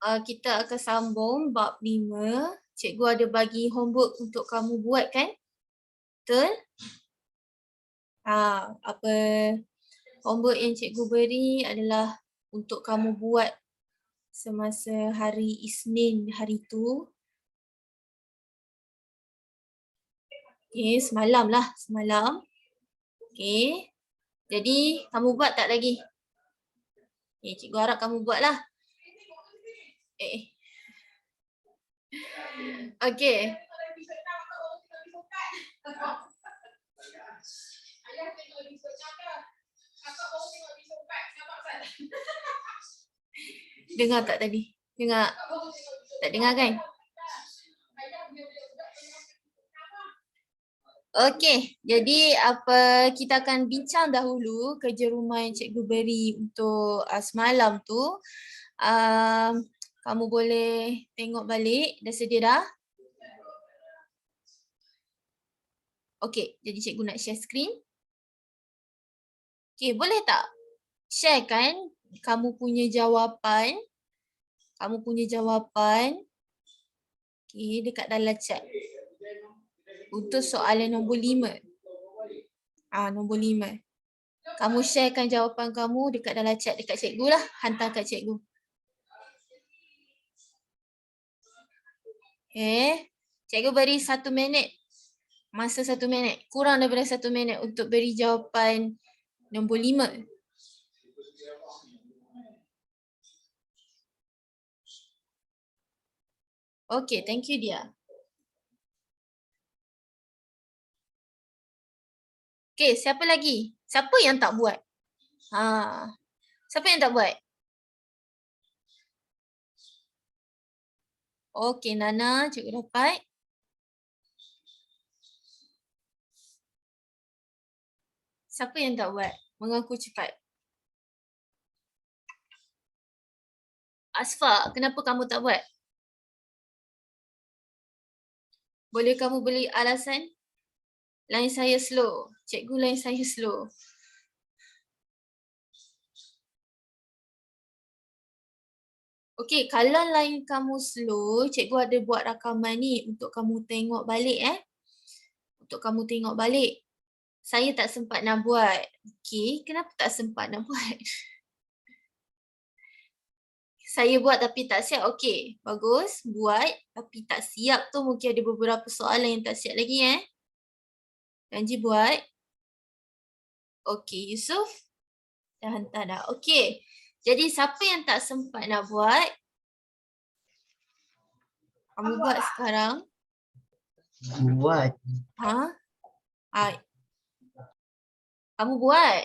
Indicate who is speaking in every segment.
Speaker 1: kita akan sambung bab 5. Cikgu ada bagi homework untuk kamu buat kan? Betul? Apa homework yang cikgu beri adalah untuk kamu buat semasa hari Isnin hari tu. Okay, semalam lah, semalam. Okay, jadi kamu buat tak lagi? Okay, cikgu harap kamu buat lah. Okay. Dengar tak tadi? Dengar? Tak dengar kan? Okey, jadi apa kita akan bincang dahulu kerja rumah yang cikgu beri untuk semalam tu. Kamu boleh tengok balik, dah sedia dah? Okey, jadi cikgu nak share screen. Okey, boleh tak share kan kamu punya jawapan? Kamu punya jawapan dekat dalam chat. Untuk soalan nombor 5. Nombor 5. Kamu sharekan jawapan kamu dekat dalam chat dekat cikgu lah. Hantar kat cikgu. Okay. Cikgu beri 1 minit. Masa 1 minit. Kurang daripada 1 minit untuk beri jawapan nombor 5. Okay, thank you dia. Okay, siapa lagi? Siapa yang tak buat? Siapa yang tak buat? Okay, Nana, cikgu dapat. Siapa yang tak buat? Mengaku cepat. Asfa, kenapa kamu tak buat? Boleh kamu beli alasan? Line saya slow. Cikgu line saya slow. Okey, kalau line kamu slow, cikgu ada buat rakaman ni untuk kamu tengok balik Untuk kamu tengok balik. Saya tak sempat nak buat. Okey, kenapa tak sempat nak buat? Saya buat tapi tak siap. Okey, bagus. Buat tapi tak siap tu mungkin ada beberapa soalan yang tak siap lagi Janji buat. Okey, Yusuf. Dah hantar dah. Okey. Jadi siapa yang tak sempat nak buat? Kamu buat sekarang.
Speaker 2: Buat.
Speaker 1: Kamu buat.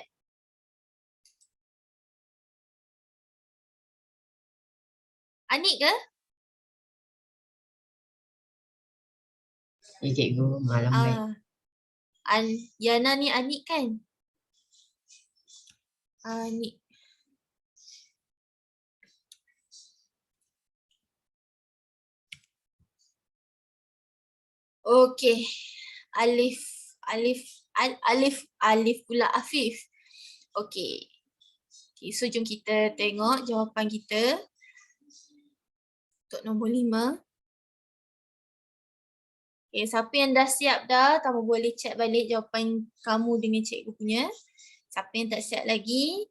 Speaker 1: Anik ke?
Speaker 2: Ya cikgu, malam baik.
Speaker 1: Yana ni Anik kan? Anik. Okey. Alif pula Afif. Okey. So jom kita tengok jawapan kita. Untuk nombor 5. Okay, siapa yang dah siap dah, kamu boleh check balik jawapan kamu dengan cikgu punya. Siapa yang tak siap lagi,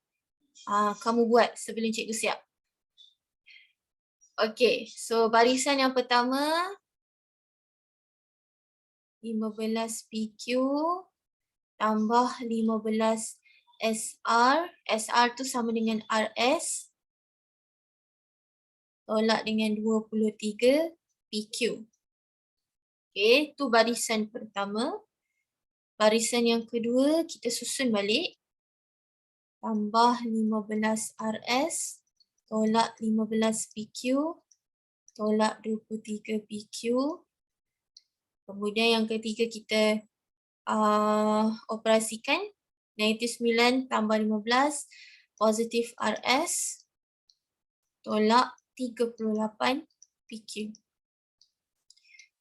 Speaker 1: kamu buat sebelum cikgu siap. Okay, so barisan yang pertama 15 PQ tambah 15 SR. SR tu sama dengan RS. Tolak dengan 23 PQ. Okay, tu barisan pertama. Barisan yang kedua kita susun balik. Tambah 15 RS. Tolak 15 PQ. Tolak 23 PQ. Kemudian yang ketiga kita operasikan. -9 tambah 15 positif RS. Tolak 38 PQ.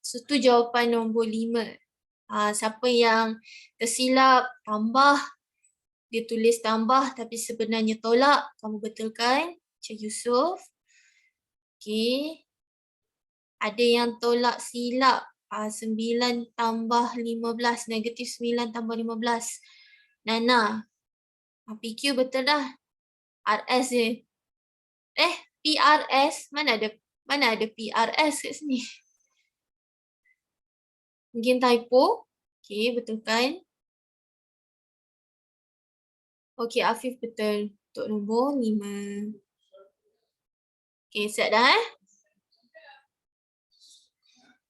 Speaker 1: So tu jawapan nombor 5. Siapa yang tersilap tambah, dia tulis tambah tapi sebenarnya tolak, kamu betulkan. Cik Yusof. Okey. Ada yang tolak silap. 9 tambah 15. Negatif 9 tambah 15. Nana. PQ betul dah. RS je. PRS. Mana ada PRS kat sini? Mungkin typo. Okey, betul kan? Okey, Afif betul. Untuk nombor 5. Okey, siap dah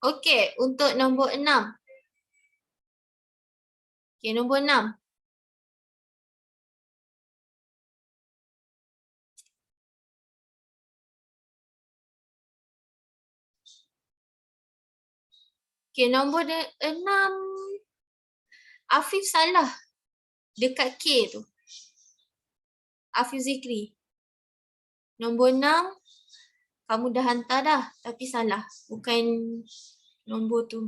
Speaker 1: Okey, untuk nombor 6. Okey, nombor 6. Okey, nombor 6. Afif salah. Dekat K tu. Afif Zikri. Nombor 6. Kamu dah hantar dah. Tapi salah. Bukan nombor tu.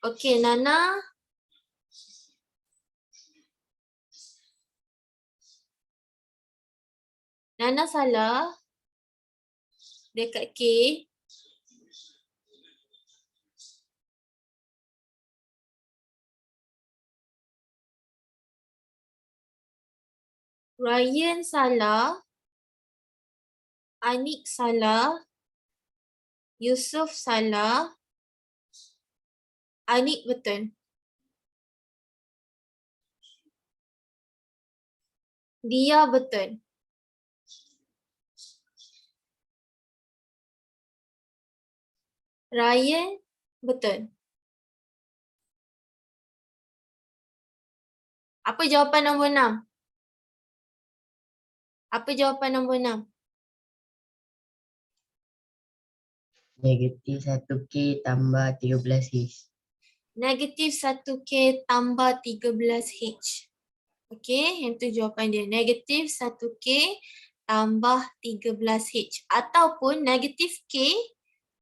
Speaker 1: Okey, Nana. Nana salah. Dekat K. Ryan salah. Anik salah. Yusof salah. Anik betul. Dia betul. Ryan betul. Apa jawapan nombor 6? Apa jawapan nombor 6?
Speaker 2: Negatif 1K tambah 13H.
Speaker 1: Negatif 1K tambah 13H. Okey, yang tu jawapan dia. Negatif 1K tambah 13H. Ataupun negatif K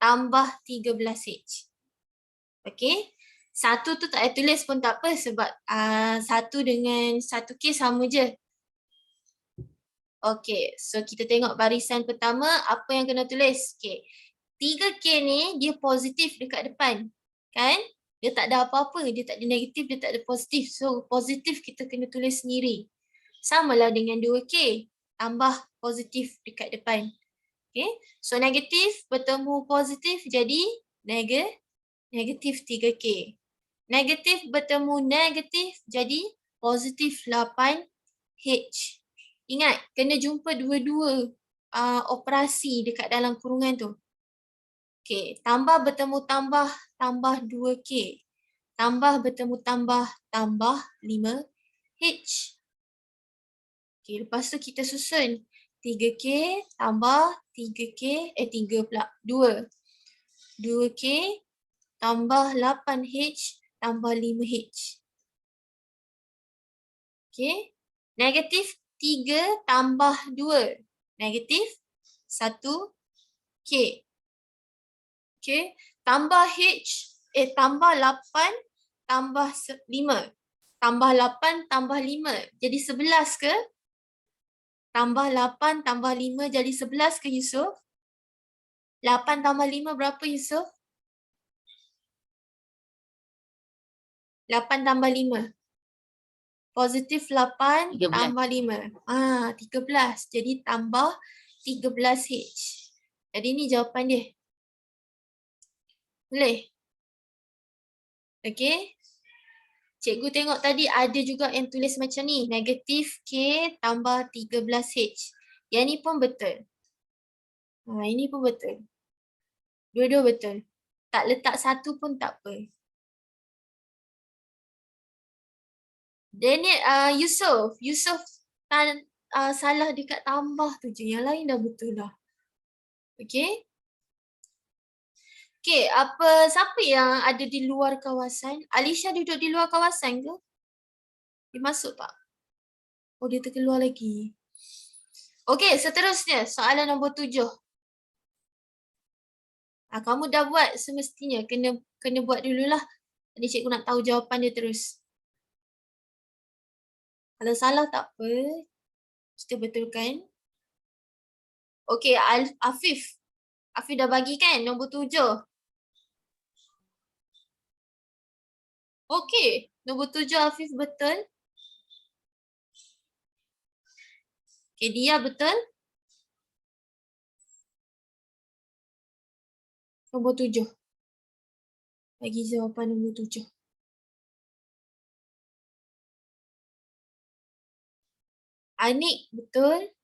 Speaker 1: tambah 13H. Okey. 1 tu tak payah tulis pun tak apa sebab 1 dengan 1K sama je. Okey, so kita tengok barisan pertama apa yang kena tulis. Okey. 3K ni dia positif dekat depan. Kan? Dia tak ada apa-apa, dia tak ada negatif, dia tak ada positif. So positif kita kena tulis sendiri. Samalah dengan 2K tambah positif dekat depan. Okay, so negatif bertemu positif jadi negatif 3K. Negatif bertemu negatif jadi positif 8H. Ingat, kena jumpa dua-dua operasi dekat dalam kurungan tu. Okay, tambah bertemu tambah 2K. Tambah bertemu tambah 5H. Okay, lepas tu kita susun 3K tambah 3K, 3 pula, 2. 2K tambah 8H tambah 5H. Okay, negatif 3 tambah 2. Negatif 1K. Okay, tambah H, tambah 8 tambah 5. Tambah 8 tambah 5 jadi 11 ke? Tambah 8 tambah 5 jadi 11 ke Yusof? 8 tambah 5 berapa Yusof? 8 tambah 5. Positif 8
Speaker 2: 13.
Speaker 1: tambah 5. 13. Jadi tambah 13H. Jadi ni jawapan dia. Boleh? Okey. Cikgu tengok tadi ada juga yang tulis macam ni. Negatif K tambah 13H. Yang ni pun betul. Ini pun betul. Dua-dua betul. Tak letak satu pun tak apa. Daniel, Yusof salah dekat tambah tu je. Yang lain dah betul dah. Okey. Okey, siapa yang ada di luar kawasan? Alisha duduk di luar kawasan ke? Dia masuk tak? Oh, dia terkeluar lagi. Okey, seterusnya soalan nombor 7. Kamu dah buat semestinya. Kena buat dululah. Tadi cikgu nak tahu jawapan dia terus. Kalau salah tak apa. Kita betulkan. Okey, Afif. Afif dah bagi kan nombor 7. Okey, nombor 7 Afif betul. Okey, dia betul. Nombor 7. Bagi jawapan nombor 7. Anik betul.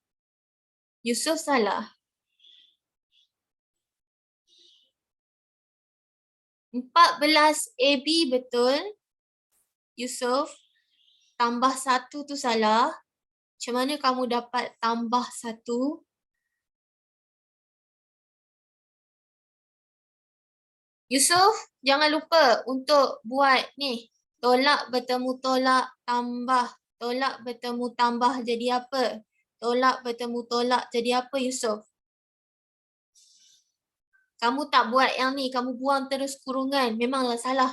Speaker 1: Yusof salah. 14 AB betul. Yusof, tambah 1 tu salah. Macam mana kamu dapat tambah 1? Yusof, jangan lupa untuk buat ni. Tolak bertemu tolak tambah. Tolak bertemu tambah jadi apa? Tolak bertemu tolak jadi apa Yusof? Kamu tak buat yang ni, kamu buang terus kurungan. Memanglah salah.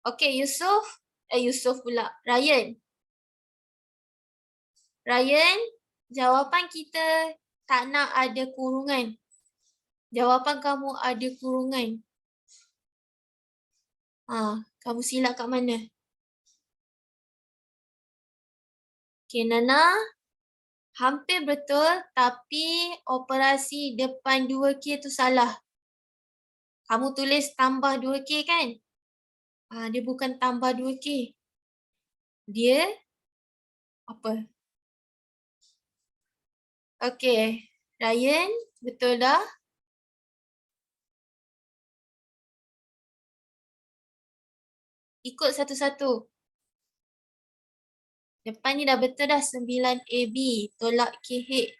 Speaker 1: Okey, Yusof pula. Ryan. Ryan, jawapan kita tak nak ada kurungan. Jawapan kamu ada kurungan. Kamu silap kat mana? Okey, Nana. Hampir betul tapi operasi depan 2K tu salah. Kamu tulis tambah 2K kan? Dia bukan tambah 2K. Dia apa? Okey, Ryan, betul dah? Ikut satu-satu. Depan ni dah betul dah 9AB tolak KH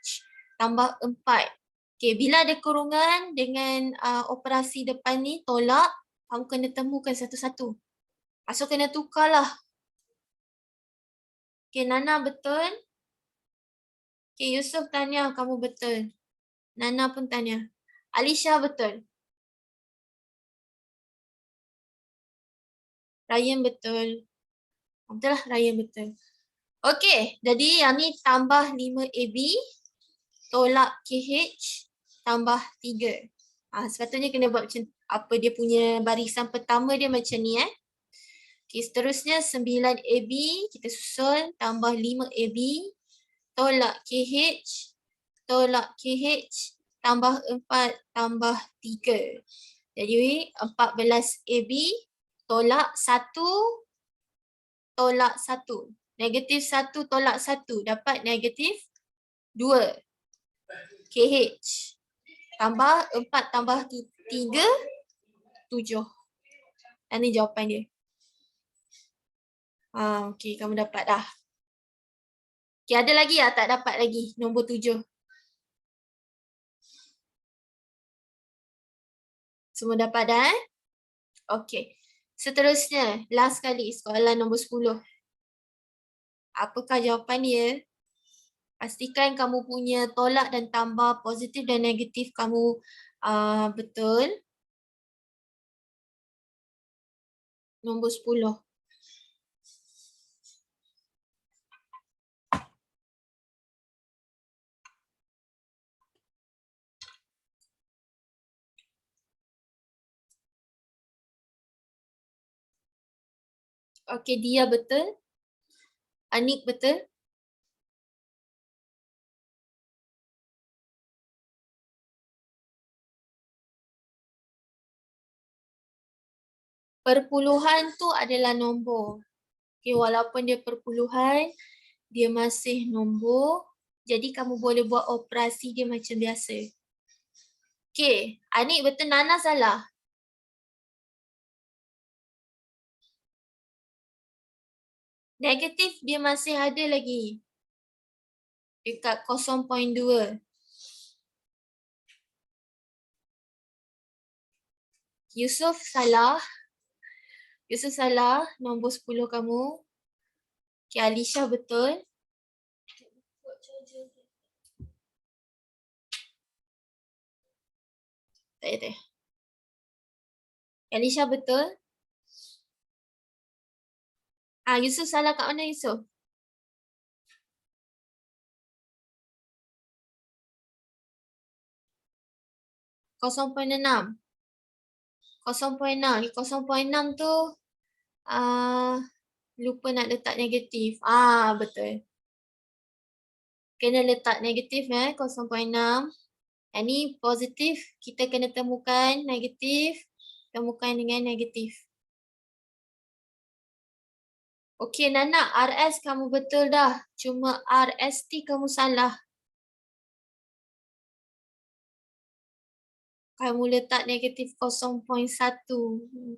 Speaker 1: tambah 4. Okey, bila ada kurungan dengan operasi depan ni tolak, kamu kena temukan satu-satu. So kena tukarlah. Okey, Nana betul. Okey, Yusof tanya kamu betul. Nana pun tanya. Alisha betul. Ryan betul. Betul lah, Ryan betul. Okey, jadi yang ni tambah 5AB tolak KH tambah 3. Sepatutnya kena buat macam apa dia punya barisan pertama dia macam ni Okey, seterusnya 9AB kita susun tambah 5AB tolak KH tambah 4 tambah 3. Jadi 14AB tolak 1 tolak 1. Negatif 1 tolak 1 dapat negatif 2. KH tambah 4 tambah 3, 7. Ini jawapan dia. Okey, kamu dapat dah. Okey, ada lagi tak dapat lagi? Nombor 7. Semua dapat dah Okey. Seterusnya, last kali soalan nombor 10. Apakah jawapan dia? Pastikan kamu punya tolak dan tambah positif dan negatif kamu betul. Nombor 10. Okey, dia betul. Anik betul. Perpuluhan tu adalah nombor. Okay, walaupun dia perpuluhan, dia masih nombor. Jadi kamu boleh buat operasi dia macam biasa. Okay, Anik betul, Nana salah. Negatif dia masih ada lagi. Dekat 0.2. Yusof salah. Nombor 10 kamu. Okay, Alisha betul. Tak ada. Alisha betul. Yusof salah kat mana Yusof? 0.6. 0.6. 0.6 tu lupa nak letak negatif. Betul. Kena letak negatif 0.6. Yang ni positif, kita kena temukan negatif. Temukan dengan negatif. Okey Nana, RS kamu betul dah. Cuma RST kamu salah. Kamu letak negatif 0.1,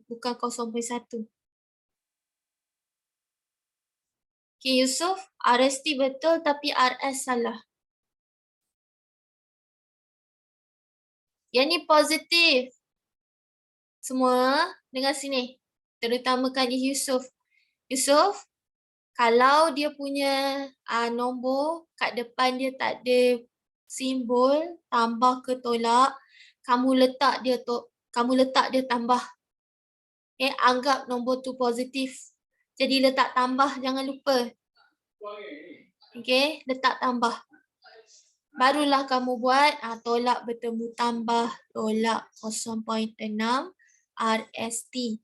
Speaker 1: bukan 0.1. Okey Yusuf, RST betul tapi RS salah. Yang ni positif. Semua dengar sini. Terutama kali Yusuf. Yusuf, kalau dia punya nombor kat depan dia tak ada simbol tambah ke tolak, kamu letak dia tambah. Anggap nombor tu positif. Jadi letak tambah, jangan lupa. Letak tambah. Barulah kamu buat tolak bertemu tambah, tolak 0.6 RST.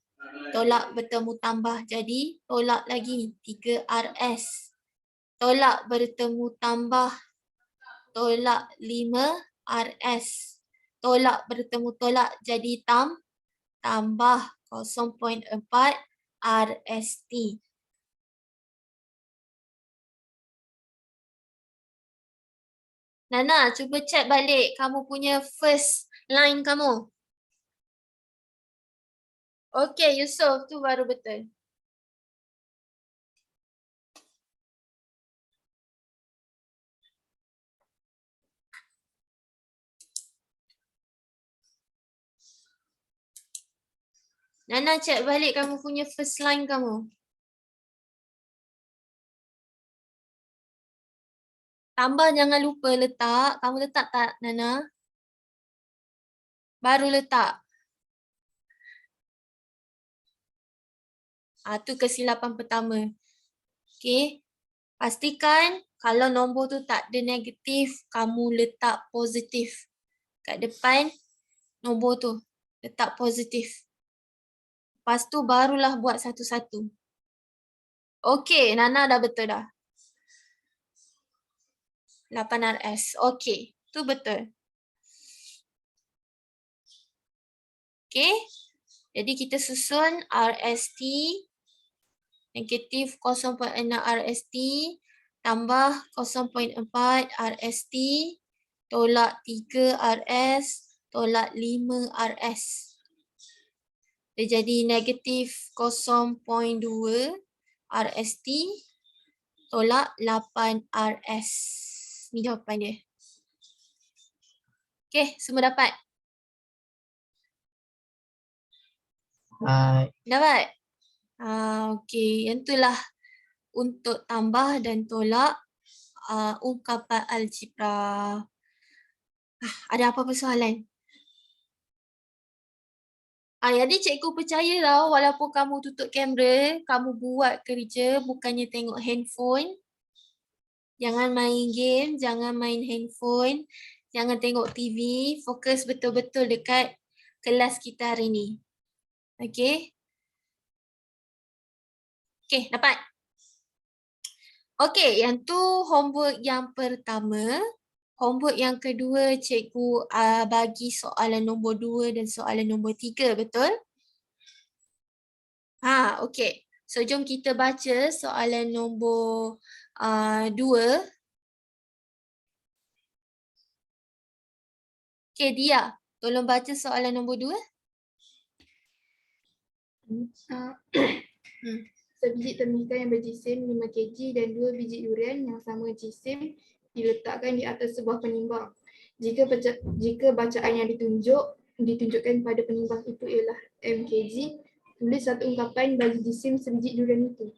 Speaker 1: Tolak bertemu tambah jadi tolak lagi 3 RS. Tolak bertemu tambah, tolak 5 RS. Tolak bertemu tolak jadi tambah 0.4 RST. Nana, cuba check balik kamu punya first line kamu. Okey, Yusuf, tu baru betul. Nana, check balik kamu punya first line kamu. Tambah jangan lupa letak. Kamu letak tak, Nana? Baru letak. Tu kesilapan pertama. Okey. Pastikan kalau nombor tu tak ada negatif, kamu letak positif. Kat depan nombor tu, letak positif. Lepas tu barulah buat satu-satu. Okey, Nana dah betul dah. 8 RS. Okey, tu betul. Okey. Jadi kita susun RST negatif 0.6 RST tambah 0.4 RST tolak 3 RS tolak 5 RS. Dia jadi negatif 0.2 RST tolak 8 RS. Ni jawapan dia. Okey, semua dapat? Dapat? Okey, yang itulah untuk tambah dan tolak ungkapan algebra. Ada apa-apa soalan? Jadi cikgu percaya tau walaupun kamu tutup kamera, kamu buat kerja bukannya tengok handphone. Jangan main game, jangan main handphone, jangan tengok TV, fokus betul-betul dekat kelas kita hari ni. Okey? Okey, dapat? Okey, yang tu homework yang pertama. Homework yang kedua, cikgu bagi soalan nombor 2 dan soalan nombor 3, betul? Okey. So, jom kita baca soalan nombor 2. Okey, Dia, tolong baca soalan nombor 2.
Speaker 3: Sebiji termikat yang berjisim 5 kg dan 2 biji durian yang sama jisim diletakkan di atas sebuah penimbang. Jika bacaan yang ditunjukkan pada penimbang itu ialah m kg, tulis satu ungkapan bagi jisim sebiji durian itu.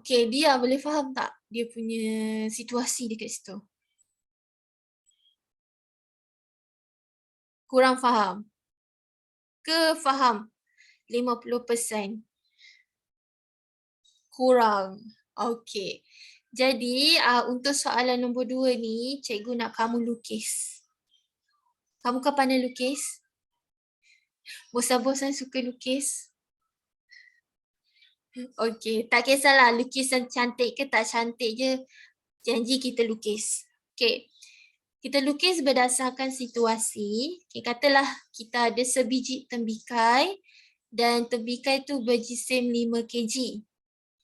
Speaker 1: Okey, Dia boleh faham tak dia punya situasi dekat situ? Kurang faham? Ke faham? 50%. Kurang. Okey. Jadi untuk soalan nombor 2 ni, cikgu nak kamu lukis. Kamu kan pandai lukis? Bosan-bosan suka lukis? Okey, tak kisahlah lukisan cantik ke tak cantik je. Janji kita lukis. Okey. Kita lukis berdasarkan situasi. Okay, katalah kita ada sebiji tembikai dan tembikai tu berjisim 5 kg.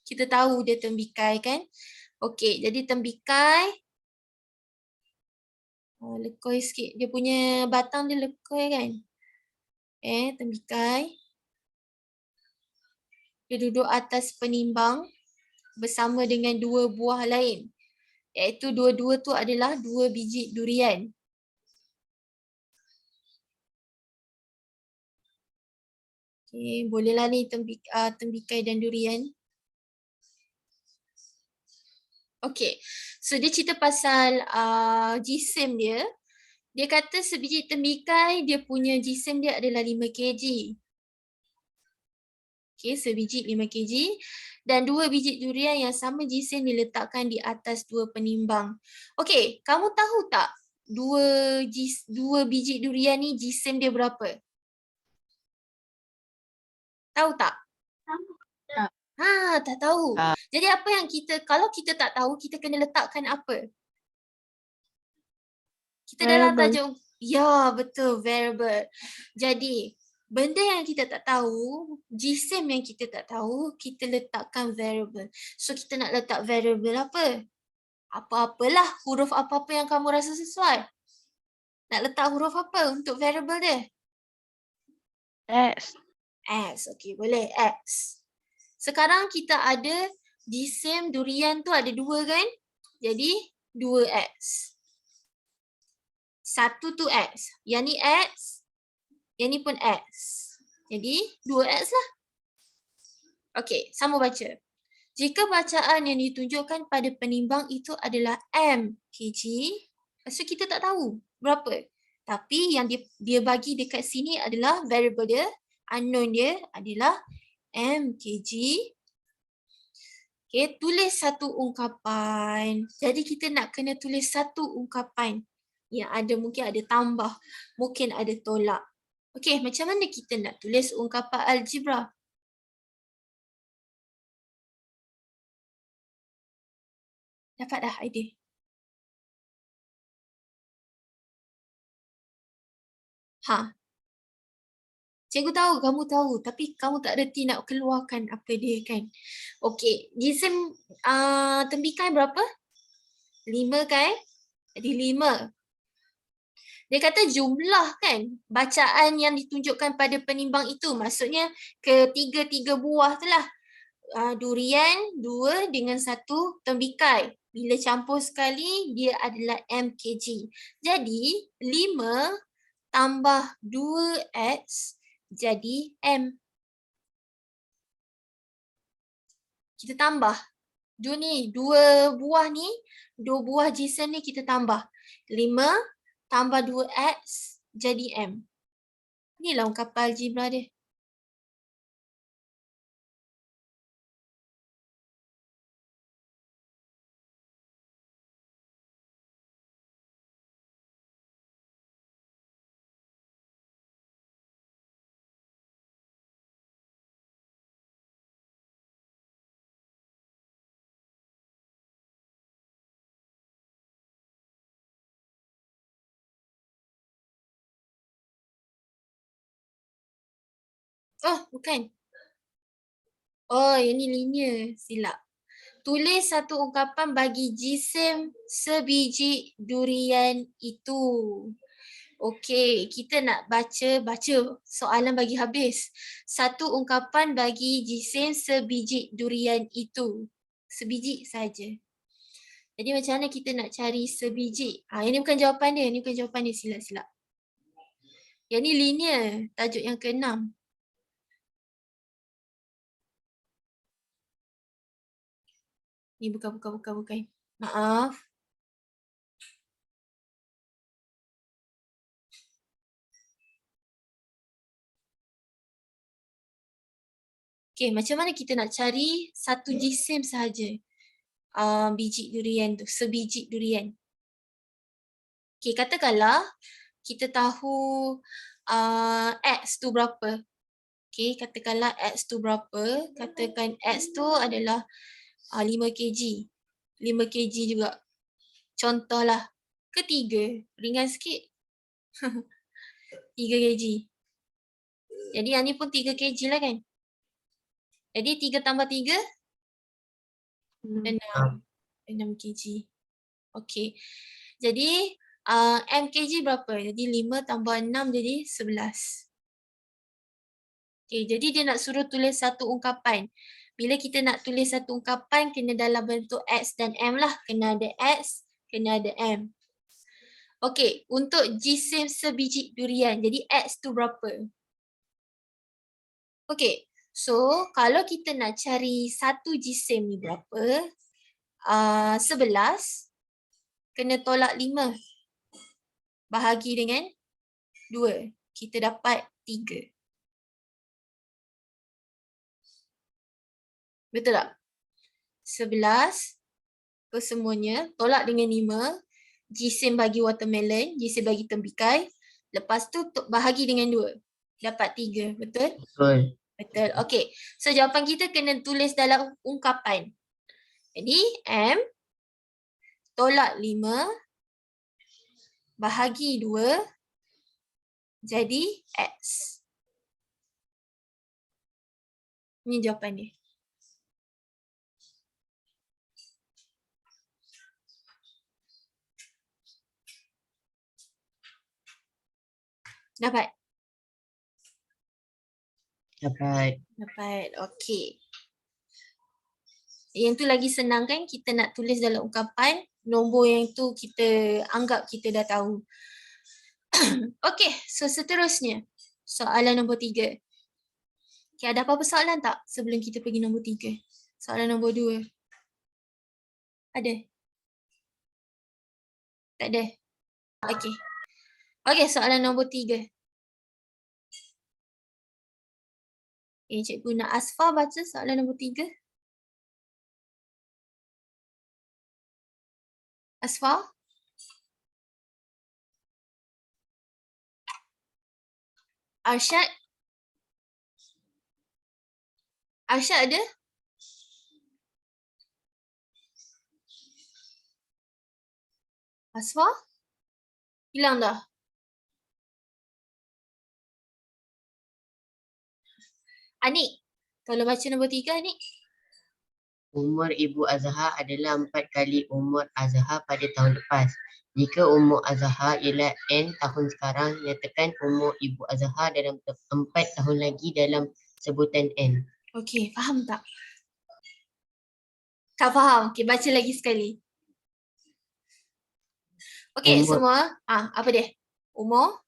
Speaker 1: Kita tahu dia tembikai kan? Okey, jadi tembikai lekoi sikit. Dia punya batang dia lekoi kan? Tembikai. Dia duduk atas penimbang bersama dengan 2 buah lain. Iaitu dua-dua tu adalah 2 biji durian. Okay, bolehlah ni tembikai dan durian. Okay, so dia cerita pasal jisim dia. Dia kata sebiji tembikai dia punya jisim dia adalah 5 kg. Okay, sebiji 5 kg. Dan 2 biji durian yang sama jisim diletakkan di atas 2 penimbang. Okay, kamu tahu tak 2 biji durian ni jisim dia berapa? Tahu tak?
Speaker 2: Tak.
Speaker 1: Tak tahu.
Speaker 2: Tak.
Speaker 1: Jadi apa yang kalau kita tak tahu, kita kena letakkan apa? Kita dalam
Speaker 2: Variable.
Speaker 1: tajuk. Ya, betul, variable. Jadi, benda yang kita tak tahu, jisim yang kita tak tahu, kita letakkan variable. So, kita nak letak variable apa? Apa-apalah, huruf apa-apa yang kamu rasa sesuai. Nak letak huruf apa untuk variable dia?
Speaker 2: X.
Speaker 1: X, okey, boleh X. Sekarang kita ada jisim durian tu ada 2 kan? Jadi 2X. 1 tu X. Yang ni X. Yang ni pun X. Jadi 2X lah. Okey, sama baca. Jika bacaan yang ditunjukkan pada penimbang itu adalah M kg, so kita tak tahu berapa. Tapi yang dia bagi dekat sini adalah variable dia, unknown dia adalah M kg. Okay, tulis satu ungkapan. Jadi kita nak kena tulis satu ungkapan yang ada mungkin ada tambah, mungkin ada tolak. Okay, macam mana kita nak tulis ungkapan algebra? Dapat dah idea? Cikgu tahu, kamu tahu, tapi kamu tak reti nak keluarkan apa dia kan. Okey, jisim tembikai berapa? 5 kan? Jadi 5. Dia kata jumlah kan bacaan yang ditunjukkan pada penimbang itu. Maksudnya ketiga-tiga buah tu lah. Durian 2 dengan 1 tembikai. Bila campur sekali dia adalah M kg. Jadi 5 tambah 2X jadi M. Kita tambah. Dua buah ni, 2 buah jisim ni kita tambah. 5 tambah 2X jadi M. Inilah ungkapan algebra dia. Oh, bukan. Oh, yang ni linear. Silap. Tulis satu ungkapan bagi jisim sebiji durian itu. Okey, kita nak baca soalan bagi habis. Satu ungkapan bagi jisim sebiji durian itu. Sebiji saja. Jadi macam mana kita nak cari sebiji? Yang ni bukan jawapan dia, ni bukan jawapan dia, silap-silap. Yang ni linear, tajuk yang ke-6. Ni bukan. Maaf. Okay, macam mana kita nak cari satu jisim sahaja biji durian tu, sebiji durian. Okay, katakanlah kita tahu X tu berapa. Okay, katakanlah X tu berapa. Katakan X tu adalah 5 kg. 5 kg juga. Contohlah. Ketiga. Ringan sikit. 3 kg. Jadi yang ni pun 3 kg lah kan. Jadi 3 tambah 3? 6 kg. Okay. Jadi M kg berapa? Jadi 5 tambah 6 jadi 11. Okay, jadi dia nak suruh tulis satu ungkapan. Bila kita nak tulis satu ungkapan, kena dalam bentuk X dan M lah. Kena ada X, kena ada M. Okay, untuk jisim sebiji durian. Jadi X tu berapa? Okay, so kalau kita nak cari satu jisim ni berapa, 11, kena tolak 5. Bahagi dengan 2. Kita dapat 3. Betul tak? 11 kesemuanya tolak dengan 5. Jisim bagi watermelon, jisim bagi tembikai. Lepas tu bahagi dengan 2. Dapat 3. Betul?
Speaker 2: Betul.
Speaker 1: Betul. Okey. So jawapan kita kena tulis dalam ungkapan. Jadi M tolak 5 bahagi 2 jadi X. Ini jawapan dia. Dapat? Dapat. Okey. Yang tu lagi senang kan, kita nak tulis dalam ungkapan, nombor yang tu kita anggap kita dah tahu. Okey, so seterusnya. Soalan nombor 3. Okay, ada apa-apa soalan tak sebelum kita pergi nombor 3? Soalan nombor 2. Ada? Tak ada? Okey. Okey, soalan nombor 3. Cikgu nak Asfar baca soalan nombor 3. Asfar? Arsyad? Arsyad ada? Asfar? Hilang dah? Anik, tolong baca nombor 3 Anik.
Speaker 2: Umur Ibu Azhar adalah 4 kali umur Azhar pada tahun lepas. Jika umur Azhar ialah N tahun sekarang, nyatakan umur Ibu Azhar dalam 4 tahun lagi dalam sebutan N.
Speaker 1: Okey, faham tak? Tak faham. Okey, baca lagi sekali. Okey, semua. Apa dia? Umur?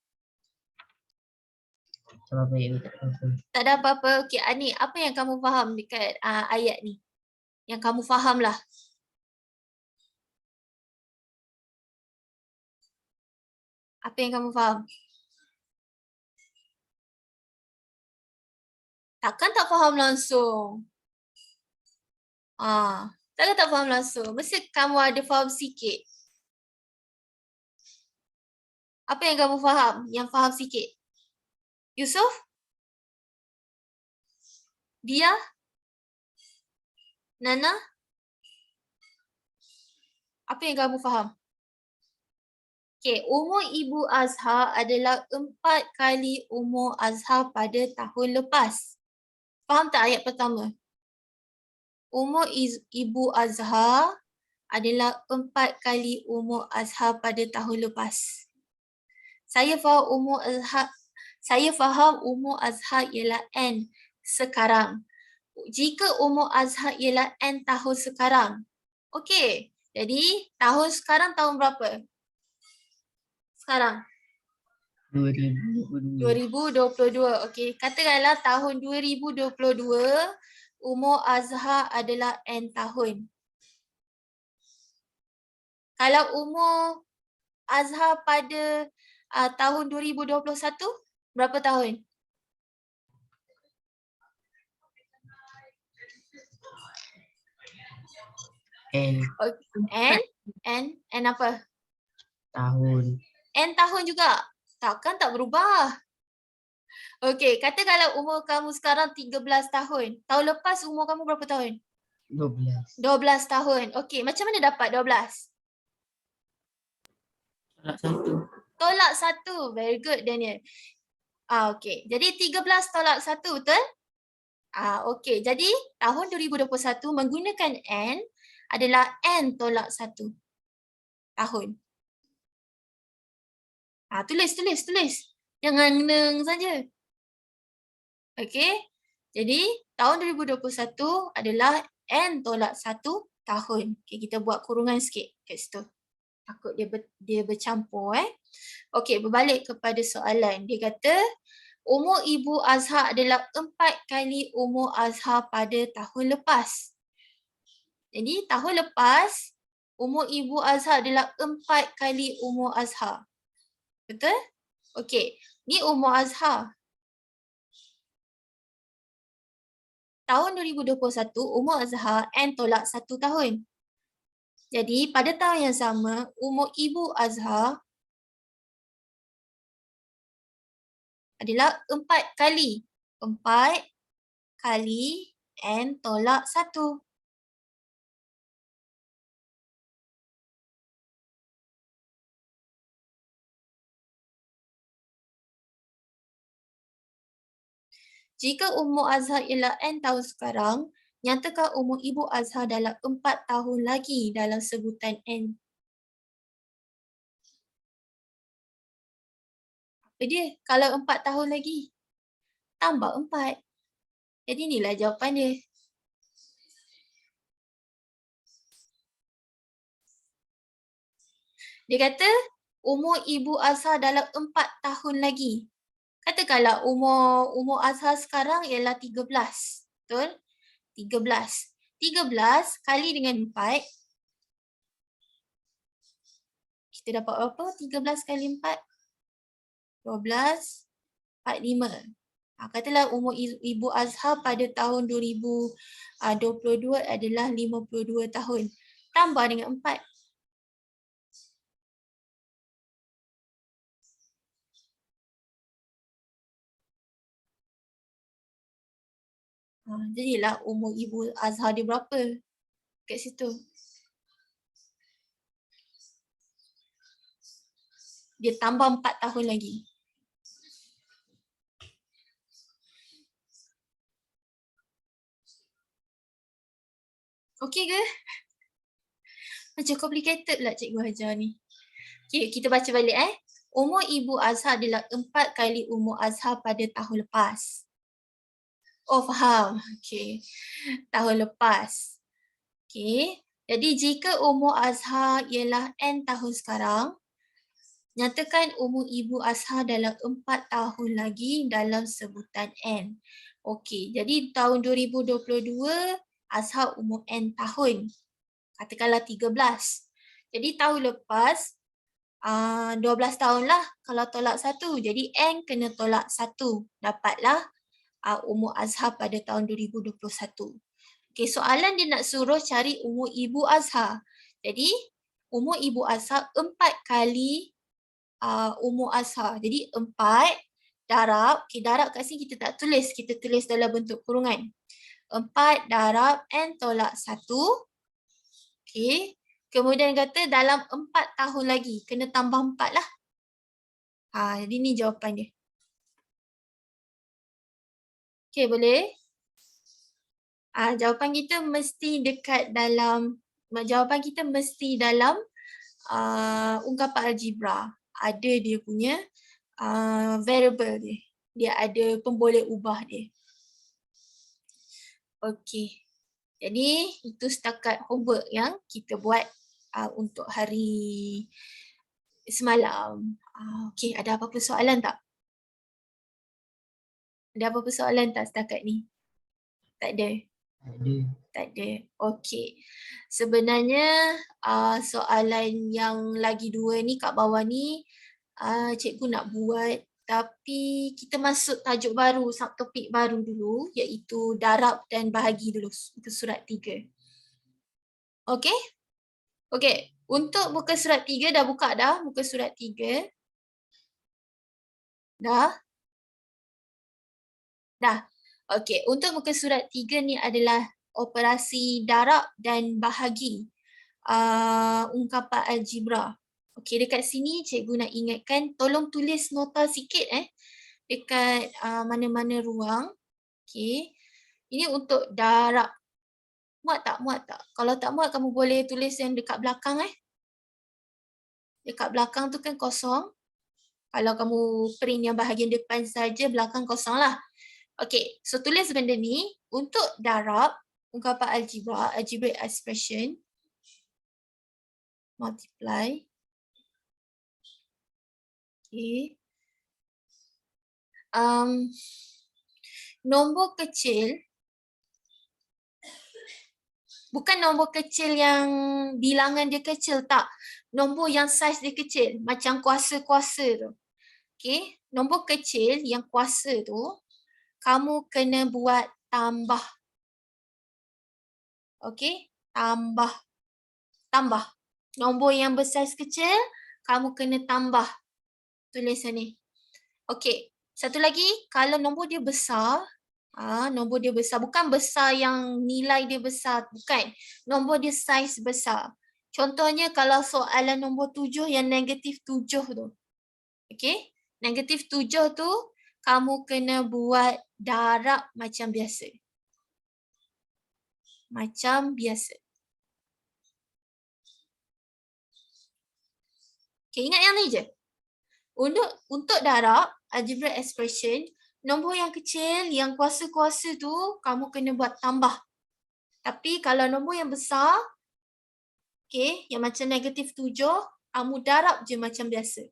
Speaker 1: Tak ada apa-apa. Okey, Anik, apa yang kamu faham dekat ayat ni? Yang kamu faham lah. Apa yang kamu faham? Takkan tak faham langsung? Takkan tak faham langsung? Mesti kamu ada faham sikit. Apa yang kamu faham? Yang faham sikit. Yusuf? Dia? Nana? Apa yang kamu faham? Okey, umur Ibu Azhar adalah 4 kali umur Azhar pada tahun lepas. Faham tak ayat pertama? Umur Ibu Azhar adalah 4 kali umur Azhar pada tahun lepas. Saya faham umur Azhar ialah N sekarang. Jika umur Azhar ialah N tahun sekarang. Okey, jadi tahun sekarang tahun berapa? Sekarang? 2022. Okey, katakanlah tahun 2022 umur Azhar adalah N tahun. Kalau umur Azhar pada tahun 2021 berapa tahun? N apa?
Speaker 2: Tahun.
Speaker 1: N tahun juga. Takkan tak berubah. Okey, kata kalau umur kamu sekarang 13 tahun. Tahun lepas umur kamu berapa tahun?
Speaker 2: 12.
Speaker 1: 12 tahun. Okey, macam mana dapat 12?
Speaker 2: Tolak 1.
Speaker 1: Tolak 1. Very good, Daniel. Okey. Jadi 13 tolak 1, betul? Okey. Jadi tahun 2021 menggunakan N adalah N tolak 1 tahun. Tulis. Jangan neng saja. Okey. Jadi tahun 2021 adalah N tolak 1 tahun. Okey, kita buat kurungan sikit kat situ. Takut dia bercampur Okey, berbalik kepada soalan. Dia kata umur Ibu Azhar adalah 4 kali umur Azhar pada tahun lepas. Jadi tahun lepas umur Ibu Azhar adalah 4 kali umur Azhar. Betul? Okey, ni umur Azhar. Tahun 2021 umur Azhar N tolak 1 tahun. Jadi pada tahun yang sama umur Ibu Azhar adalah 4 kali. 4 kali N tolak 1. Jika umur Azhar ialah N tahun sekarang, nyatakan umur Ibu Azhar dalam 4 tahun lagi dalam sebutan N. Apa dia? Kalau 4 tahun lagi, tambah 4. Jadi inilah jawapan dia. Dia kata umur Ibu Azhar dalam 4 tahun lagi. Katakanlah umur Azhar sekarang ialah 13. Betul? 13. 13 kali dengan 4. Kita dapat berapa? 13 kali 4. 12. 45. Katalah umur Ibu Azhar pada tahun 2022 adalah 52 tahun. Tambah dengan 4. Jadilah umur Ibu Azhar dia berapa kat situ. Dia tambah 4 tahun lagi. Okey ke? Macam complicated pula cikgu ajar ni. Okey, kita baca balik Umur Ibu Azhar adalah 4 kali umur Azhar pada tahun lepas. Oh, faham. Okey. Tahun lepas. Okey. Jadi jika umur Azhar ialah N tahun sekarang, nyatakan umur Ibu Azhar dalam 4 tahun lagi dalam sebutan N. Okey, jadi tahun 2022 Azhar umur N tahun. Katakanlah 13. Jadi tahun lepas 12 tahun lah kalau tolak 1. Jadi N kena tolak 1. Dapatlah umur Azhar pada tahun 2021. Okey, soalan dia nak suruh cari umur Ibu Azhar. Jadi umur Ibu Azhar 4 kali umur Azhar. Jadi 4 darab, darab kat sini kita tak tulis, kita tulis dalam bentuk kurungan. 4 darab N tolak 1. Okey. Kemudian kata dalam 4 tahun lagi, kena tambah 4 lah. Jadi ni jawapan dia. Okey, boleh? Jawapan kita mesti dekat dalam, ungkapan algebra. Ada dia punya variable dia. Dia ada pemboleh ubah dia. Okey. Jadi itu setakat homework yang kita buat untuk hari semalam. Okey, ada apa-apa soalan tak? Ada apa-apa soalan tak setakat ni? Tak ada? Tak ada. Okey. Sebenarnya soalan yang lagi 2 ni kat bawah ni cikgu nak buat, tapi kita masuk tajuk baru, subtopik baru dulu, iaitu darab dan bahagi dulu, muka surat 3. Okey? Okey, untuk muka surat 3 dah buka dah muka surat 3. Dah? Dah. Okey, untuk muka surat 3 ni adalah operasi darab dan bahagi. Ungkapan algebra. Okey, dekat sini cikgu nak ingatkan tolong tulis nota sikit dekat mana-mana ruang. Okey. Ini untuk darab. Muat tak? Muat tak? Kalau tak muat kamu boleh tulis yang dekat belakang Dekat belakang tu kan kosong. Kalau kamu print yang bahagian depan saja, belakang kosong lah. Okey, so tulis benda ni untuk darab ungkapan algebra, algebraic expression, multiply. Okey. Nombor kecil, bukan nombor kecil yang bilangan dia kecil, tak. Nombor yang saiz dia kecil, macam kuasa-kuasa tu. Okey, nombor kecil yang kuasa tu, kamu kena buat tambah. Okey, tambah. Tambah. Nombor yang bersaiz kecil, kamu kena tambah tulisan ni. Okey, satu lagi, kalau nombor dia besar, nombor dia besar, bukan besar yang nilai dia besar, bukan. Nombor dia saiz besar. Contohnya kalau soalan nombor 7 yang negatif 7 tu. Okey, negatif 7 tu kamu kena buat darab macam biasa. Macam biasa. Okey, ingat yang ni je. Untuk darab, algebraic expression, nombor yang kecil, yang kuasa-kuasa tu, kamu kena buat tambah. Tapi kalau nombor yang besar, okay, yang macam negatif 7, kamu darab je macam biasa.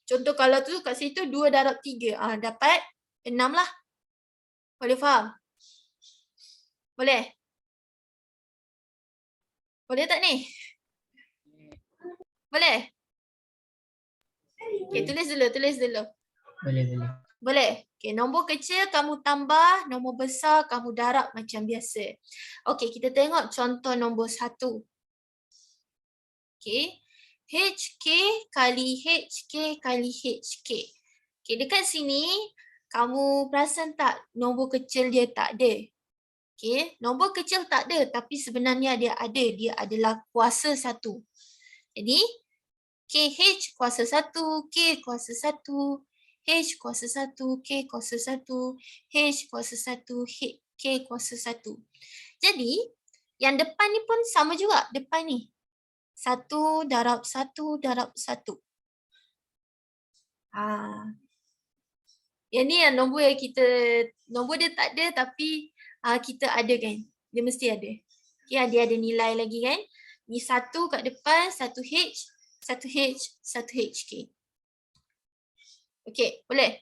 Speaker 1: Contoh kalau tu kat situ 2 darab 3, dapat 6 lah. Boleh faham? Boleh? Boleh tak ni? Boleh? Okay, tulis dulu.
Speaker 2: Boleh.
Speaker 1: Boleh. Okay, nombor kecil kamu tambah, nombor besar kamu darab macam biasa. Okay, kita tengok contoh nombor 1. Okay, HK kali HK kali HK. Okay, dekat sini kamu perasan tak nombor kecil dia tak ada? Okay, nombor kecil tak ada tapi sebenarnya dia ada. Dia adalah kuasa 1. Jadi, KH kuasa 1, K kuasa 1, H kuasa 1, K kuasa 1, H kuasa 1, K kuasa 1. Jadi, yang depan ni pun sama juga. Depan ni. 1 darab 1 darab 1. Yang ni yang nombor yang kita, nombor dia tak ada tapi kita ada kan. Dia mesti ada. Okay, dia ada nilai lagi kan. Ni 1 kat depan, 1H, 1H, 1HK. Okey, boleh?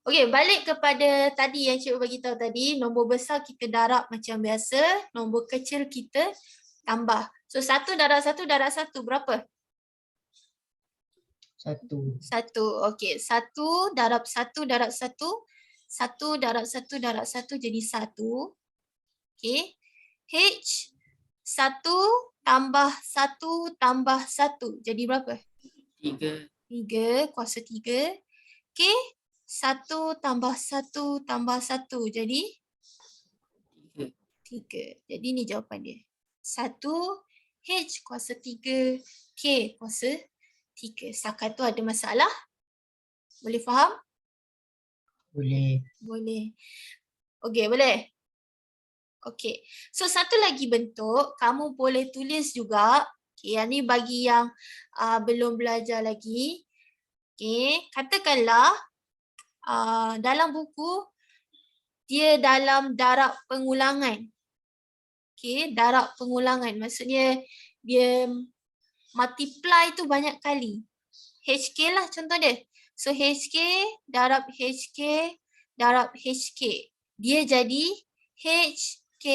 Speaker 1: Okey, balik kepada tadi yang cikgu bagi tahu tadi, nombor besar kita darab macam biasa, nombor kecil kita tambah. So 1 darab 1 darab 1 berapa?
Speaker 2: 1.
Speaker 1: 1. Okey, 1 darab 1 darab 1, 1 darab 1 darab 1 jadi 1. Okey. H 1 tambah 1 tambah 1 jadi berapa?
Speaker 2: 3.
Speaker 1: 3 kuasa 3. K 1 tambah 1 tambah 1 jadi 3. Jadi ni jawapan dia. 1 H kuasa 3 K kuasa 3. Setakat tu ada masalah? Boleh faham?
Speaker 2: Boleh.
Speaker 1: Boleh. Okey, boleh? Okey. So satu lagi bentuk, kamu boleh tulis juga. Okay, yang ni bagi yang belum belajar lagi. Okay, katakanlah dalam buku dia dalam darab pengulangan. Okay, darab pengulangan. Maksudnya dia multiply tu banyak kali. HK lah contoh dia. So HK darab HK darab HK. Dia jadi HK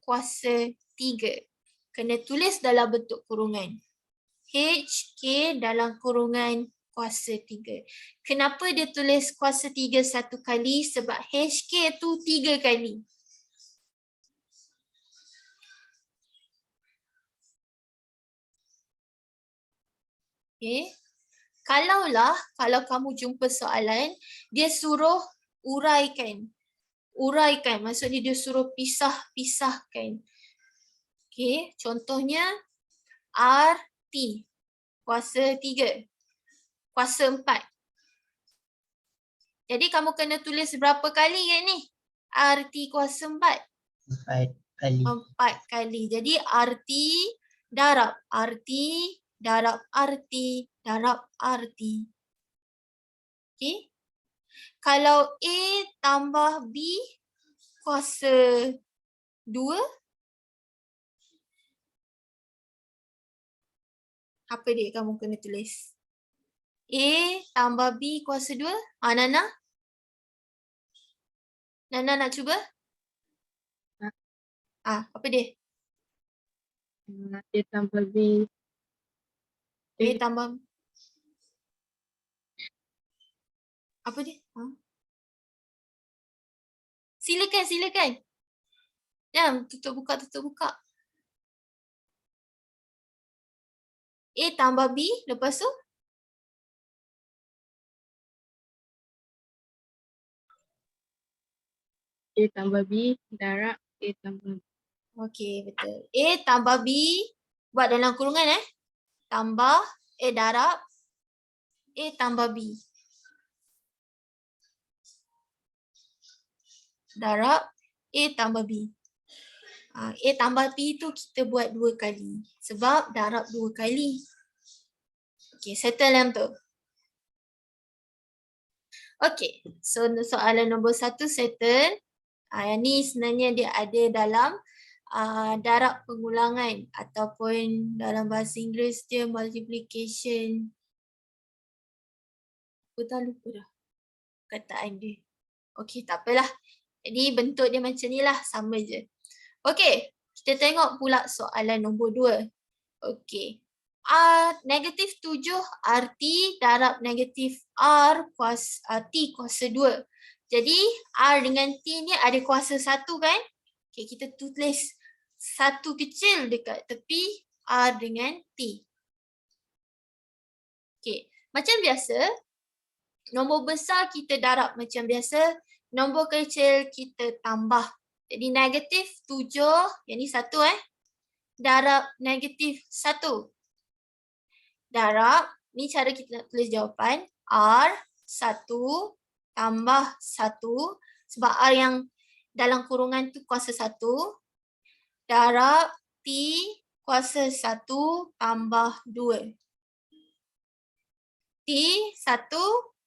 Speaker 1: kuasa 3. Kena tulis dalam bentuk kurungan. HK dalam kurungan kuasa 3. Kenapa dia tulis kuasa 3 satu kali? Sebab HK tu 3 kali. Okay. Kalau kamu jumpa soalan, dia suruh uraikan. Uraikan, maksudnya dia suruh pisahkan. Okey, contohnya RT, kuasa 3, kuasa 4. Jadi kamu kena tulis berapa kali kan ni? RT kuasa 4.
Speaker 2: 4 kali.
Speaker 1: 4 kali. Jadi RT darab RT darab RT darab RT. Okey. Kalau A tambah B kuasa 2, apa dia kamu kena tulis? A tambah B kuasa 2. Nana? Nana nak cuba? Apa dia?
Speaker 3: A tambah B.
Speaker 1: A tambah apa dia? Silakan. Jangan tutup buka. A tambah B, lepas tu?
Speaker 3: A tambah B darab A tambah B.
Speaker 1: Okey, betul. A tambah B, buat dalam kurungan tambah A darab A tambah B. Darab A tambah B. A tambah B tu kita buat 2 kali. Sebab darab 2 kali. Okey, settle yang tu. Okey, so soalan nombor 1 settle. Yang ni sebenarnya dia ada dalam darab pengulangan ataupun dalam bahasa Inggeris dia multiplication. Aku dah lupa dah kataan dia. Okey, tak apalah. Jadi bentuk dia macam ni lah, sama je. Okey, kita tengok pula soalan nombor 2. Okey. Negatif 7 RT darab negatif R kuasa T kuasa 2. Jadi R dengan T ni ada kuasa 1 kan? Okey, kita tulis 1 kecil dekat tepi R dengan T. Okey, macam biasa, nombor besar kita darab macam biasa, nombor kecil kita tambah. Jadi negatif 7, yang ni 1 darab negatif 1. Darab, ni cara kita nak tulis jawapan, R1 tambah 1, sebab R yang dalam kurungan tu kuasa 1, darab T kuasa 1 tambah 2. T1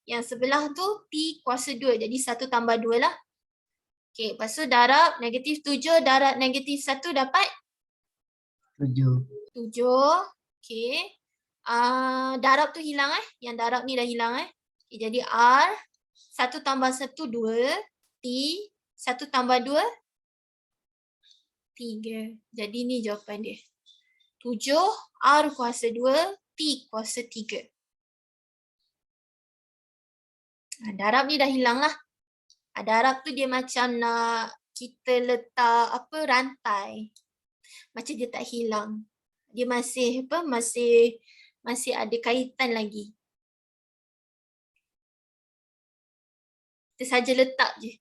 Speaker 1: yang sebelah tu T kuasa 2, jadi 1 tambah 2 lah. Okey, lepas tu darab negatif 7 darab negatif 1 dapat?
Speaker 2: 7.
Speaker 1: Okey. Darab tu hilang yang darab ni dah hilang Okay, jadi R 1 tambah 1 2, T 1 tambah 2 3. Jadi ni jawapan dia. 7 R kuasa 2, T kuasa 3. Darab ni dah hilang lah. Darab tu dia macam nak kita letak rantai. Macam dia tak hilang. Dia masih masih ada kaitan lagi. Kita saja letak je.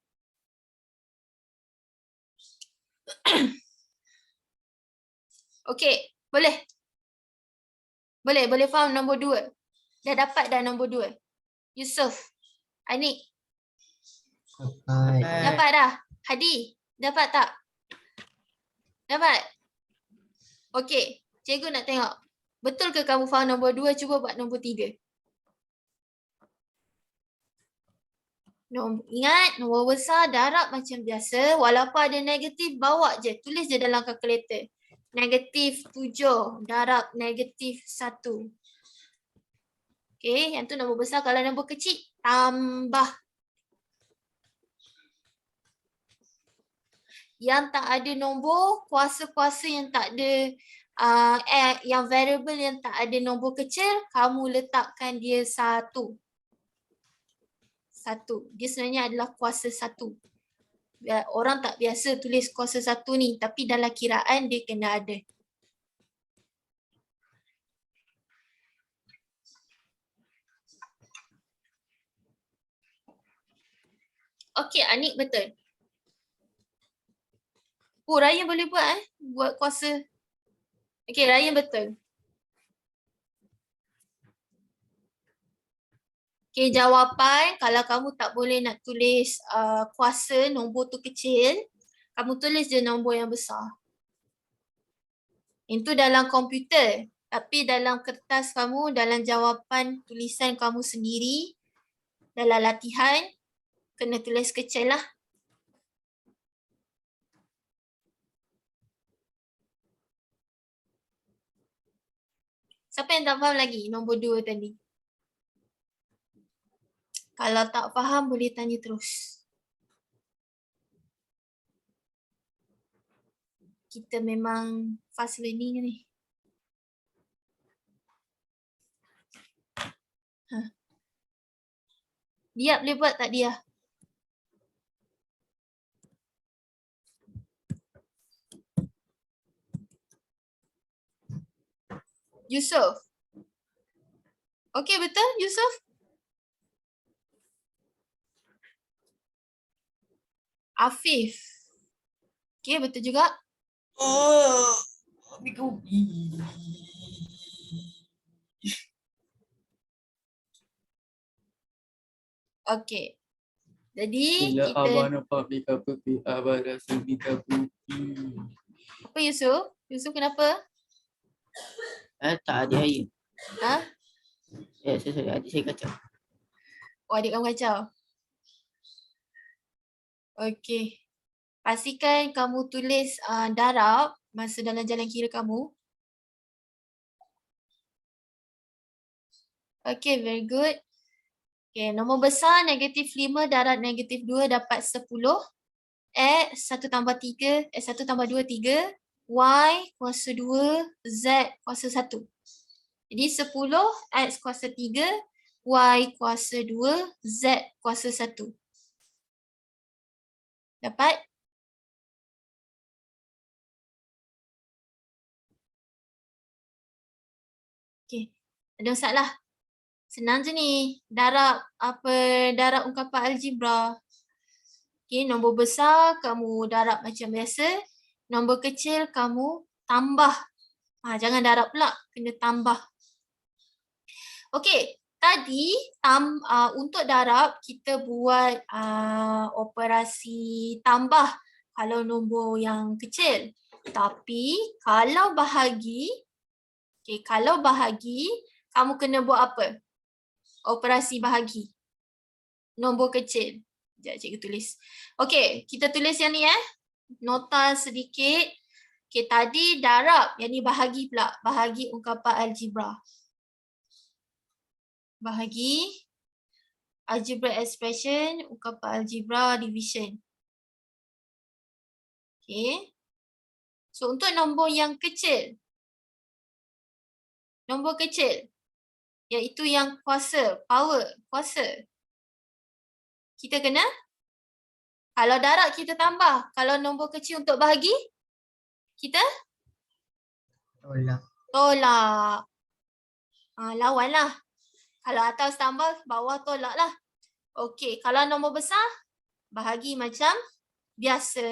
Speaker 1: Okey, boleh? Boleh faham nombor 2? Dah dapat dah nombor 2? Yusof, Anik, dapat dah? Hadi, dapat tak? Dapat? Okey, cikgu nak tengok. Betul ke kamu faham nombor 2? Cuba buat nombor 3. Ingat, nombor besar darab macam biasa. Walaupun ada negatif, bawa je. Tulis je dalam kalkulator. Negatif 7 darab negatif 1. Okey, yang tu nombor besar. Kalau nombor kecil, tambah. Yang tak ada nombor, kuasa-kuasa yang tak ada, yang variable yang tak ada nombor kecil, kamu letakkan dia 1. Dia sebenarnya adalah kuasa 1. Orang tak biasa tulis kuasa 1 ni, tapi dalam kiraan dia kena ada. Okey, Anik betul. Oh, Ryan boleh buat buat kuasa. Okey, Ryan betul. Okey, jawapan kalau kamu tak boleh nak tulis kuasa nombor tu kecil, kamu tulis je nombor yang besar. Itu dalam komputer. Tapi dalam kertas kamu, dalam jawapan tulisan kamu sendiri, dalam latihan, kena tulis kecil lah. Siapa yang tak faham lagi nombor 2 tadi? Kalau tak faham boleh tanya terus. Kita memang fast learning ni. Dia boleh buat tak dia? Yusof. Okey betul Yusof? Afif. Okey betul juga.
Speaker 4: Oh, kopi.
Speaker 1: Okey. Jadi
Speaker 4: Bila
Speaker 1: kita
Speaker 4: abang nampak Mika Putih, abang rasa Mika Putih.
Speaker 1: apa Yusof? Yusof kenapa?
Speaker 4: Tak ada air.
Speaker 1: Ha?
Speaker 4: Sorry, adik saya kacau.
Speaker 1: Oh, adik kamu kacau. Okey. Pastikan kamu tulis darab masa dalam jalan kira kamu. Okey, very good. Okey, nombor besar -5 darab -2 dapat 10. X 1 tambah 3, 1 tambah 2, 3. Y kuasa 2, Z kuasa 1. Jadi 10 X kuasa 3, Y kuasa 2, Z kuasa 1. Dapat? Okey, ada masalah? Senang je ni. Darab darab ungkapan algebra. Okey, nombor besar kamu darab macam biasa. Nombor kecil kamu tambah. Jangan darab pula, kena tambah. Okey, tadi untuk darab kita buat operasi tambah kalau nombor yang kecil. Tapi kalau bahagi, kamu kena buat apa? Operasi bahagi. Nombor kecil. Sekejap cikgu tulis. Okey, kita tulis yang ni Nota sedikit. Okey, tadi darab, yang ni bahagi pula. Bahagi ungkapan algebra. Bahagi algebra expression, ungkapan algebra division. Okey. So untuk nombor yang kecil. Nombor kecil. Iaitu yang kuasa, power, kuasa. Kita kena, kalau darab kita tambah. Kalau nombor kecil untuk bahagi, kita tolak. Lawan lah. Kalau atas tambah, bawah tolak lah. Okey, kalau nombor besar, bahagi macam biasa.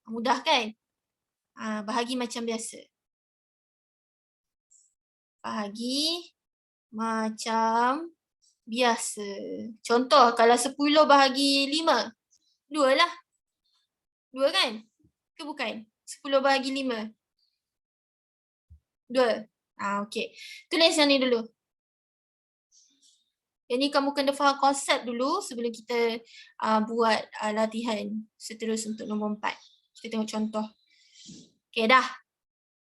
Speaker 1: Mudah kan? Bahagi macam biasa. Bahagi macam biasa. Contoh, kalau 10 bahagi 5, 2 lah. 2 kan? Ke bukan? 10 bahagi 5. 2. Okey. Tulis yang ni dulu. Yang ni kamu kena faham konsep dulu sebelum kita buat latihan seterus untuk nombor 4. Kita tengok contoh. Okey, dah.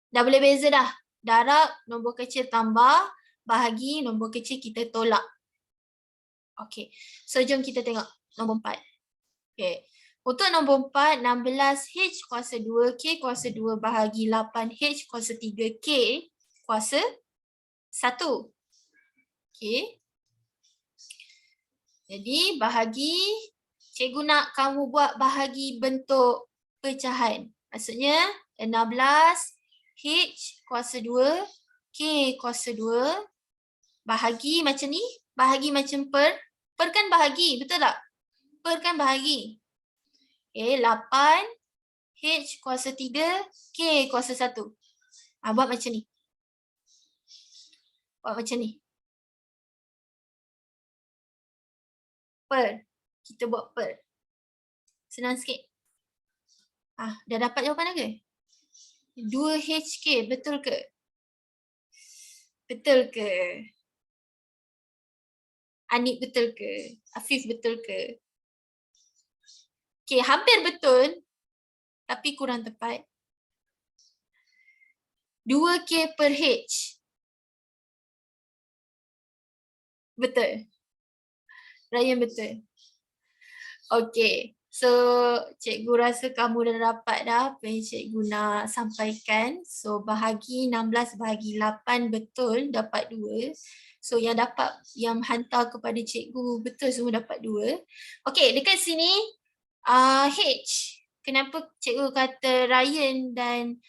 Speaker 1: Dah boleh beza dah. Darab, nombor kecil tambah, bahagi, nombor kecil kita tolak. Okey, so jom kita tengok nombor 4. Okey, untuk nombor 4, 16H kuasa 2K kuasa 2 bahagi 8H kuasa 3K kuasa 1. Okey. Jadi bahagi, cikgu nak kamu buat bahagi bentuk pecahan. Maksudnya 16H kuasa 2, K kuasa 2, bahagi macam ni, bahagi macam per kan bahagi, betul tak? Per kan bahagi. Okay, 8 H kuasa 3 K kuasa 1. Buat macam ni. Buat macam ni. Per. Kita buat per. Senang sikit. Dah dapat jawapan ke? 2HK, betul ke? Betul ke? Anik betul ke? Afif betul ke? Okay, hampir betul. Tapi kurang tepat. 2K per H. Betul. Ryan betul. Okay. So, cikgu rasa kamu dah dapat dah apa yang cikgu nak sampaikan. So, bahagi 16 bahagi 8 betul dapat 2. So, yang dapat, yang hantar kepada cikgu betul semua dapat 2. Okay, dekat sini H. Kenapa cikgu kata Ryan dan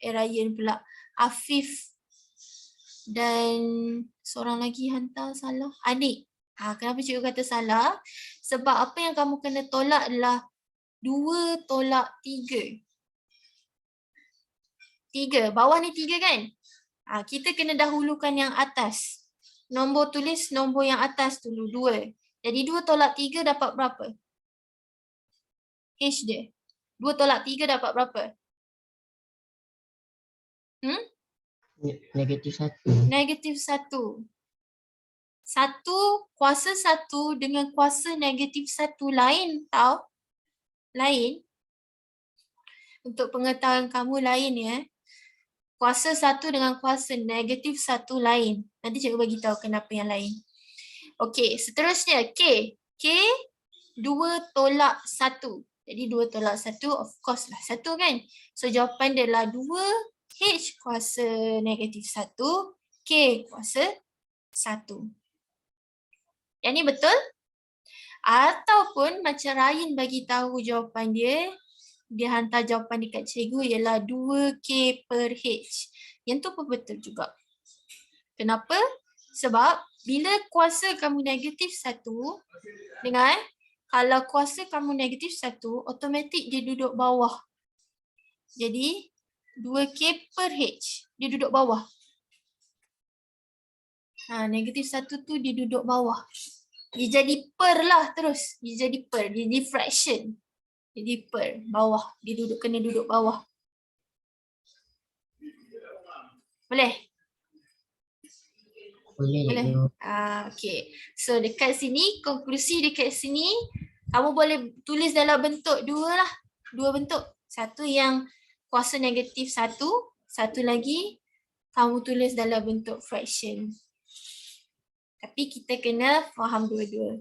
Speaker 1: Ryan pula. Afif dan seorang lagi hantar salah. Anik. Kenapa cikgu kata salah? Sebab apa yang kamu kena tolak adalah 2 tolak 3. 3. Bawah ni 3 kan? Kita kena dahulukan yang atas. Nombor tulis nombor yang atas dulu 2. Jadi 2 tolak 3 dapat berapa? H dia. 2 tolak 3 dapat berapa?
Speaker 2: Negatif 1.
Speaker 1: Negatif 1. 1 kuasa 1 dengan kuasa negatif 1 lain tau. Lain. Untuk pengetahuan kamu lain ya. Kuasa 1 dengan kuasa negatif 1 lain. Nanti cikgu bagi tahu kenapa yang lain. Okey, seterusnya K. K 2 tolak 1. Jadi 2 tolak 1 of course lah 1 kan. So jawapan dia adalah 2H kuasa negatif 1. K kuasa 1. Yang ni betul? Ataupun macam Ryan bagi tahu jawapan dia, dia hantar jawapan dekat cikgu ialah 2K per H. Yang tu pun betul juga. Kenapa? Sebab bila kuasa kamu negatif 1 dengan kalau kuasa kamu negatif 1, automatik dia duduk bawah. Jadi 2K per H, dia duduk bawah. Negatif 1 tu dia duduk bawah. Dia jadi per lah terus. Dia jadi per, dia jadi fraction. Jadi per, bawah. Dia kena duduk bawah. Boleh? Boleh. Okay. So dekat sini, konklusi dekat sini, kamu boleh tulis dalam bentuk 2 lah. 2 bentuk. Satu yang kuasa negatif 1, satu lagi kamu tulis dalam bentuk fraction. Tapi kita kena faham dua-dua.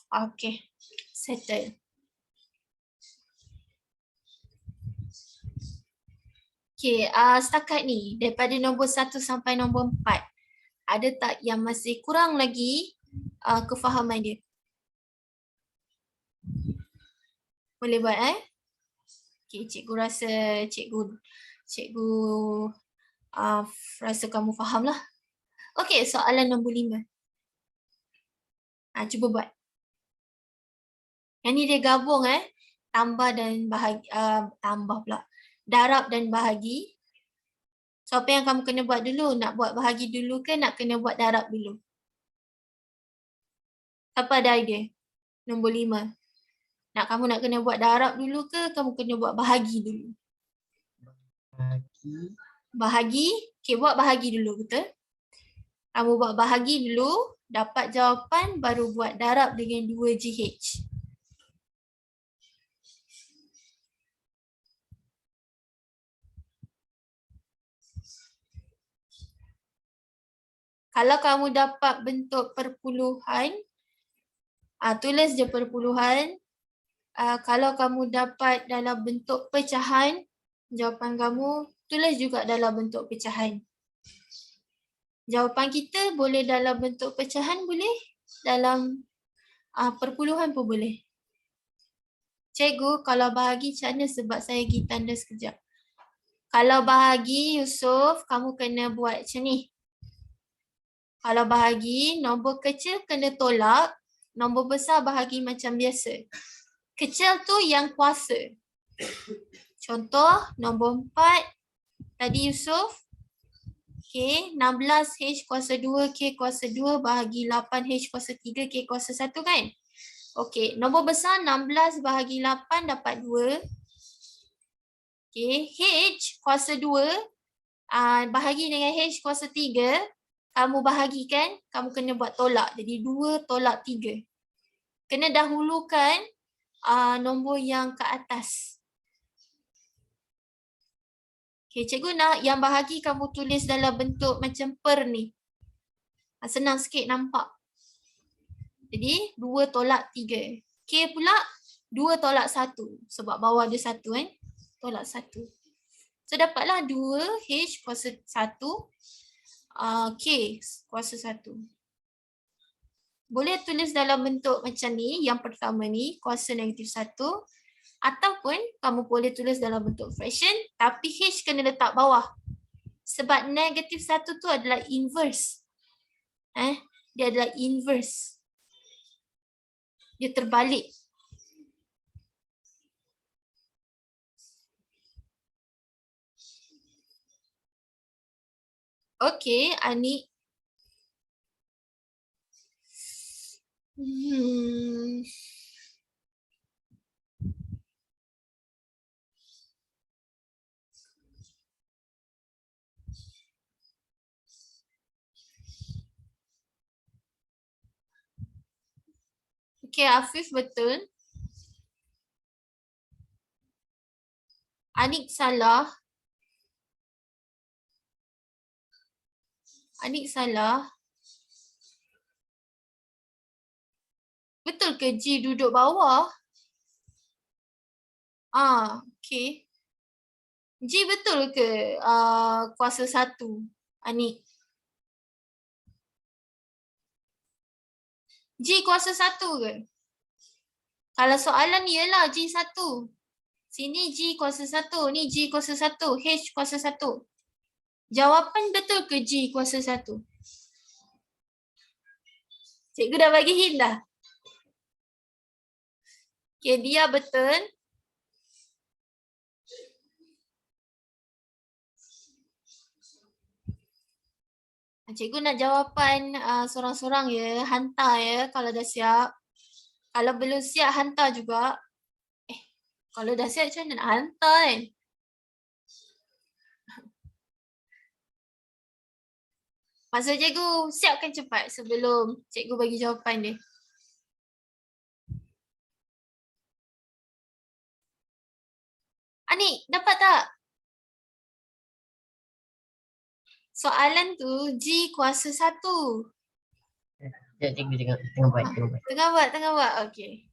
Speaker 1: Okay, settle. Okay, setakat ni daripada nombor 1 sampai nombor 4, ada tak yang masih kurang lagi kefahaman dia? Boleh buat Okay, cikgu rasa cikgu rasa kamu faham lah. Okay, soalan nombor 5. Cuba buat. Yang ni dia gabung tambah dan bahagi, tambah pula. Darab dan bahagi. So apa yang kamu kena buat dulu? Nak buat bahagi dulu ke nak kena buat darab dulu? Siapa ada idea? Nombor 5. Kamu nak kena buat darab dulu ke kamu kena buat bahagi dulu? Bahagi. Okay, buat bahagi dulu, betul? Kamu buat bahagi dulu, dapat jawapan baru buat darab dengan 2GH. Kalau kamu dapat bentuk perpuluhan, tulis je perpuluhan. Kalau kamu dapat dalam bentuk pecahan, jawapan kamu tulis juga dalam bentuk pecahan. Jawapan kita boleh dalam bentuk pecahan, boleh dalam perpuluhan pun boleh. Cikgu, kalau bahagi macam mana sebab saya pergi tanda sekejap. Kalau bahagi Yusof, kamu kena buat macam ni. Kalau bahagi, nombor kecil kena tolak, nombor besar bahagi macam biasa. Kecil tu yang kuasa. Contoh, nombor 4, tadi Yusof. Okay, 16 H kuasa 2, K kuasa 2 bahagi 8 H kuasa 3, K kuasa 1 kan? Okay, nombor besar 16 bahagi 8 dapat 2. Okay, H kuasa 2 bahagi dengan H kuasa 3. Kamu bahagikan, kamu kena buat tolak. Jadi 2 tolak 3. Kena dahulukan nombor yang ke atas. Okay, cikgu nak yang bahagi kamu tulis dalam bentuk macam per ni. Senang sikit nampak. Jadi 2 tolak 3. K pula 2 tolak 1. Sebab bawah ada 1 kan. Tolak 1. So dapatlah 2 H kuasa 1. K kuasa 1. Boleh tulis dalam bentuk macam ni. Yang pertama ni kuasa negatif 1. Ataupun kamu boleh tulis dalam bentuk fraction. Tapi H kena letak bawah. Sebab negatif 1 tu adalah inverse. Dia adalah inverse. Dia terbalik. Okey, Anik. Okey, Afif betul. Anik salah. Anik salah. Betul ke G duduk bawah? Okey. G betul ke kuasa 1, Anik? G kuasa 1 ke? Kalau soalan ni ialah G 1. Sini G kuasa 1, ni G kuasa 1, H kuasa 1. Jawapan betul ke G kuasa 1? Cikgu dah bagi hint dah. Okay, dia betul. Cikgu nak jawapan sorang-sorang ya, hantar ya kalau dah siap. Kalau belum siap hantar juga. Kalau dah siap macam mana nak hantar kan? Maksud cikgu siapkan cepat sebelum cikgu bagi jawapan dia. Anik, dapat tak? Soalan tu G kuasa 1.
Speaker 2: Sekejap cikgu tengah buat.
Speaker 1: Tengah buat. Okey.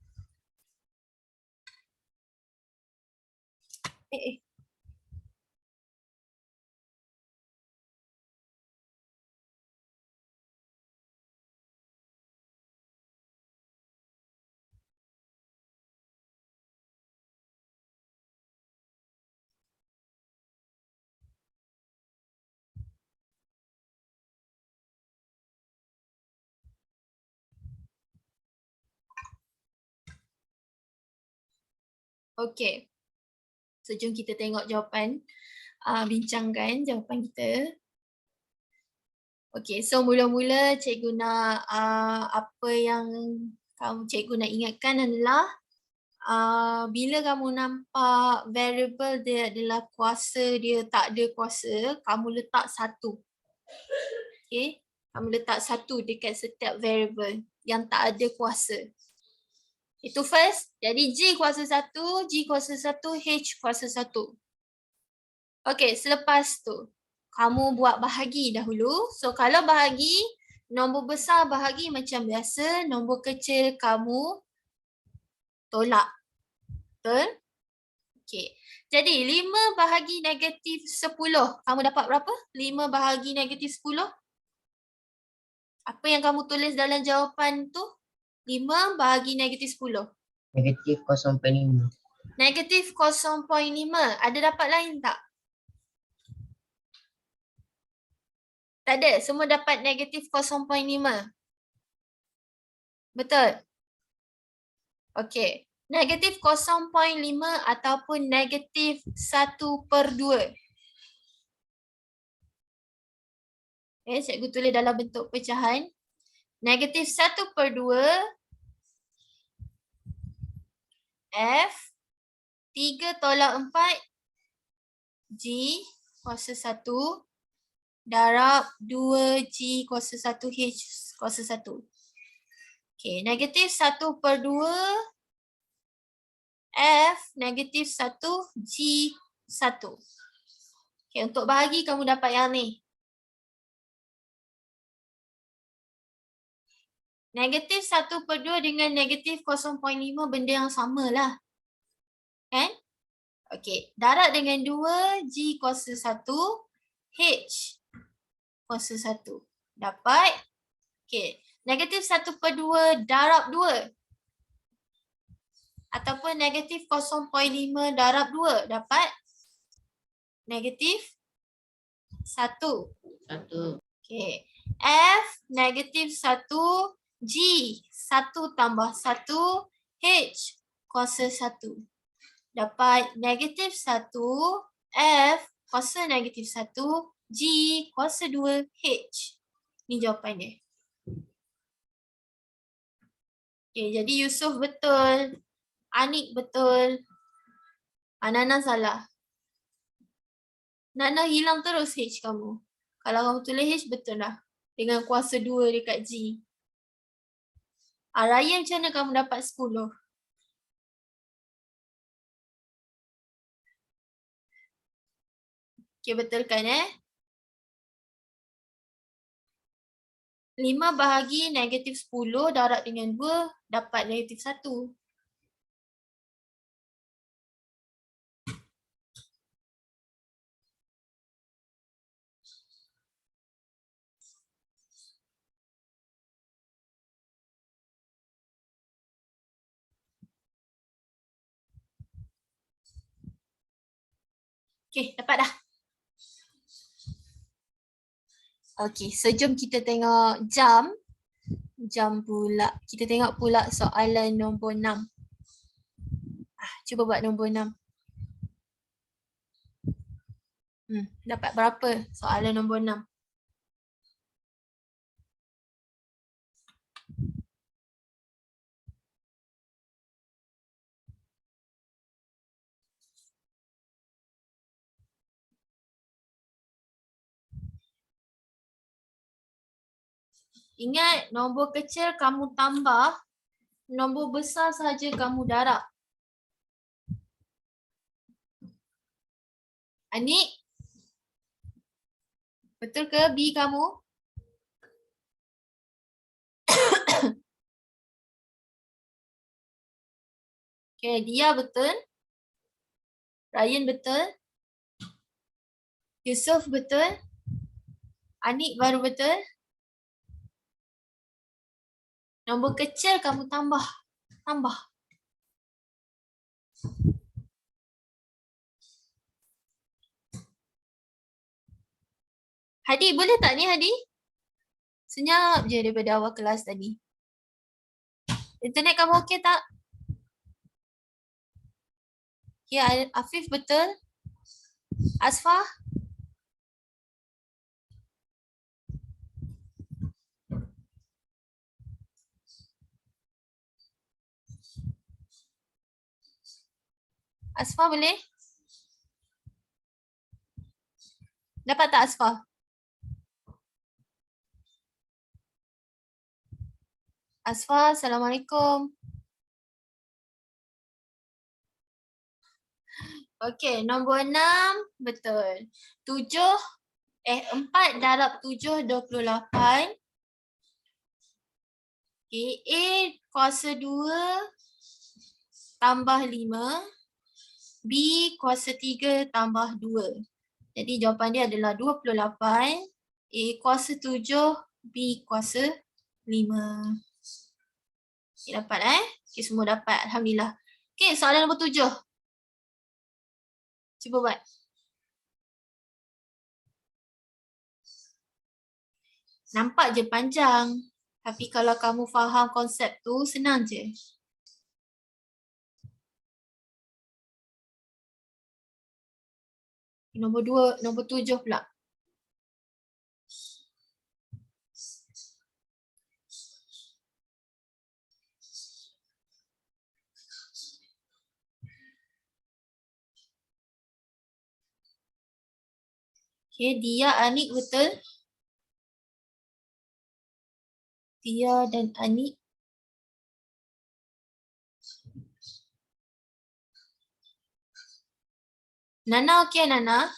Speaker 1: Okey. So jom kita tengok jawapan. Bincangkan jawapan kita. Okey, so mula-mula cikgu nak apa yang cikgu nak ingatkan adalah bila kamu nampak variable dia adalah kuasa, dia tak ada kuasa, kamu letak 1. Okey, kamu letak 1 dekat setiap variable yang tak ada kuasa. Itu first. Jadi G kuasa 1, G kuasa 1, H kuasa 1. Okey, selepas tu kamu buat bahagi dahulu. So kalau bahagi, nombor besar bahagi macam biasa, nombor kecil kamu tolak. Betul? Okey. Jadi 5 bahagi negatif 10. Kamu dapat berapa? 5 bahagi negatif 10. Apa yang kamu tulis dalam jawapan tu? 5 bahagi negatif 10.
Speaker 2: Negatif 0.5.
Speaker 1: Negatif 0.5. Ada dapat lain tak? Tak ada, semua dapat negatif 0.5. Betul? Okey. Negatif 0.5 ataupun negatif 1/2. Cikgu tulis dalam bentuk pecahan. Negatif 1/2 F 3/4 G kuasa 1 darab 2G kuasa 1 H kuasa 1. Okey, negatif 1/2 F negatif 1 G 1. Okey, untuk bahagi kamu dapat yang ni. Negatif 1/2 dengan negatif 0.5 benda yang sama lah. Kan? Okey, darab dengan 2G kuasa 1 H kuasa 1. Dapat, okey, negatif 1/2 darab 2. Ataupun negatif 0.5 darab 2 dapat negatif 1.
Speaker 2: 1.
Speaker 1: Okey. F negatif 1 G 1 tambah 1 H kuasa 1. Dapat negatif 1 F kuasa negatif 1 G kuasa 2 H. Ni jawapan dia. Okey, jadi Yusof betul. Anik betul. Nana salah. Nana hilang terus H kamu. Kalau kamu tulis H betul lah. Dengan kuasa 2 dekat G. Ryan macam mana kamu dapat 10? Okey, betulkan 5 bahagi negatif 10 darab dengan 2 dapat negatif 1. Okey, dapat dah. Okey, so jom kita tengok jam. Jam pula. Kita tengok pula soalan nombor 6. Cuba buat nombor 6. Dapat berapa soalan nombor 6? Ingat, nombor kecil kamu tambah, nombor besar saja kamu darab. Anik? Betul ke B kamu? Okay, dia betul. Ryan betul. Yusof betul. Anik baru betul. Nombor kecil kamu tambah. Tambah. Hadi, boleh tak ni Hadi? Senyap je daripada awal kelas tadi. Internet kamu okey tak? Ya, Afif betul. Asfah? Asfah boleh? Dapat tak Asfah? Asfah, Assalamualaikum. Okey, nombor 6 betul. 4 darab 7, 28. Okay, A kuasa 2 tambah 5. B kuasa 3 tambah 2. Jadi jawapan dia adalah 28. A kuasa 7, B kuasa 5. Okay, dapat Okay, semua dapat. Alhamdulillah. Okay, soalan nombor 7. Cuba buat. Nampak je panjang. Tapi kalau kamu faham konsep tu, senang je. Nombor 2, nombor 7 pula. Okay, Dia, Anik betul? Dia dan Anik. Nana okey Nana?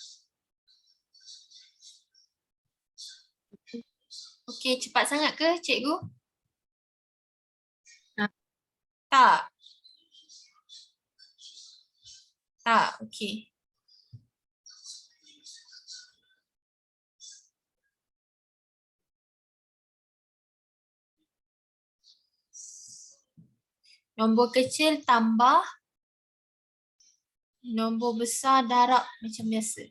Speaker 1: Okey, cepat sangat ke cikgu? Tak. Tak, okey. Nombor kecil tambah. Nombor besar darab macam biasa.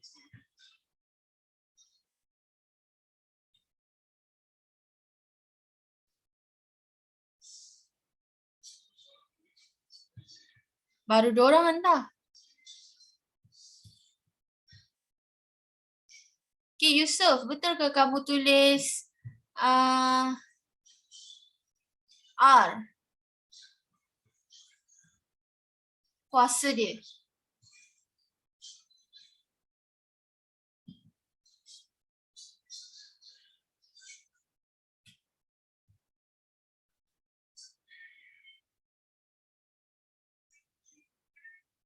Speaker 1: Baru 2 orang hantar. Okay, Yusof, betul ke kamu tulis R? Kuasa dia.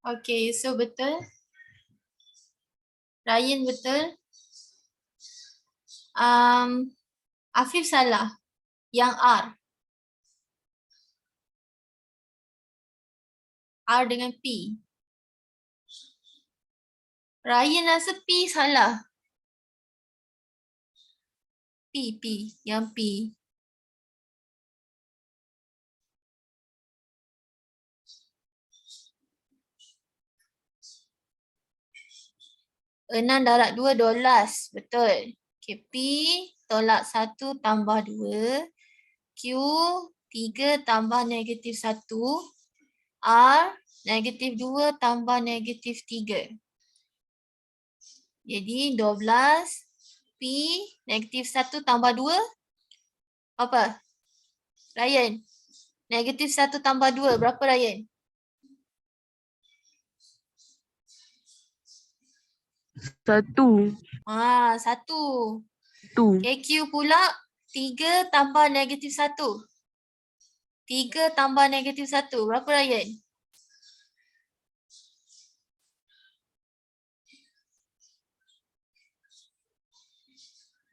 Speaker 1: Okay, Yusof betul. Ryan betul. Afif salah. Yang R. R dengan P. Ryan rasa P salah. P. Yang P. Enam darab 2, 12. Betul. Okay, P tolak 1 tambah 2. Q 3 tambah negatif 1. R negatif 2 tambah negatif 3. Jadi 12. P negatif 1 tambah 2. Apa? Ryan. Negatif 1 tambah 2. Berapa Ryan?
Speaker 5: 1.
Speaker 1: 1. Okay, Q pula 3 tambah negatif 1. 3 tambah negatif 1. Berapa Ryan?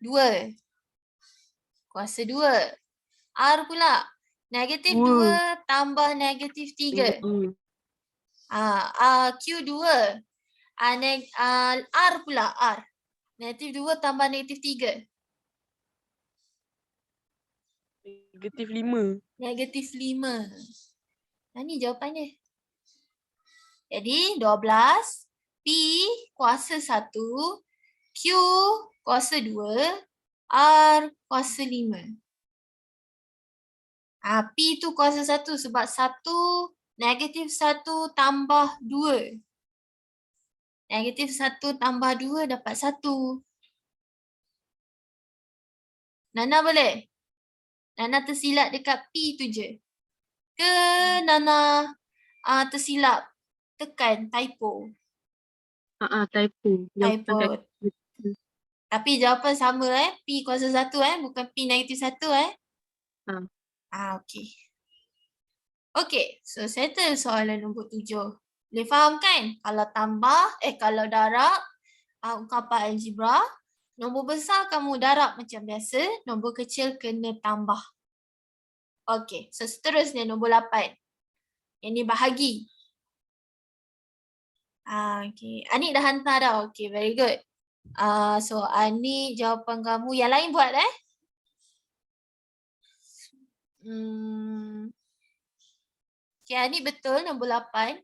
Speaker 1: 2. Kuasa 2. R pula. Negatif 2 tambah negatif 3. Q 2. R pula. R. Negatif 2 tambah negatif 3.
Speaker 5: Negatif 5.
Speaker 1: Negatif 5. Ni jawapannya. Jadi 12. P kuasa 1. Q kuasa 2. R kuasa 5. P tu kuasa 1 sebab 1 negatif 1 tambah 2. Negatif 1 tambah 2 dapat 1. Nana boleh? Nana tersilap dekat P tu je. Ke Nana tersilap tekan typo?
Speaker 5: Typo.
Speaker 1: Typo. Tapi jawapan sama P kuasa 1 bukan P negatif 1 okey. Okey, so settle soalan nombor 7. Boleh faham kan? Kalau tambah, kalau darab ungkapan algebra, nombor besar kamu darab macam biasa, nombor kecil kena tambah. Okey, so seterusnya nombor 8. Yang ni bahagi. Okey, Anik dah hantar dah. Okey, very good. So Anik jawapan kamu, yang lain buat Okay, Anik betul nombor 8.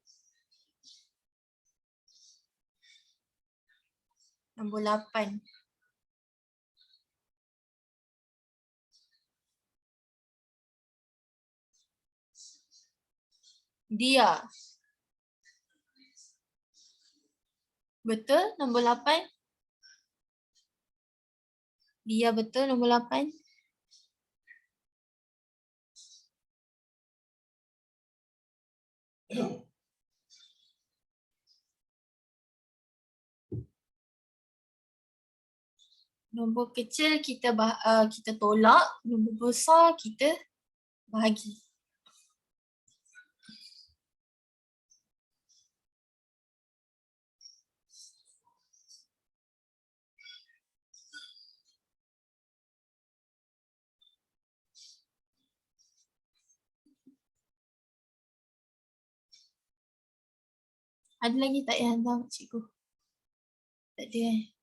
Speaker 1: Nombor 8. Dia. Betul nombor 8? Dia betul nombor 8? Nombor kecil kita tolak, nombor besar kita bahagi. Ada lagi tak yang hantar cikgu? Tak ada eh.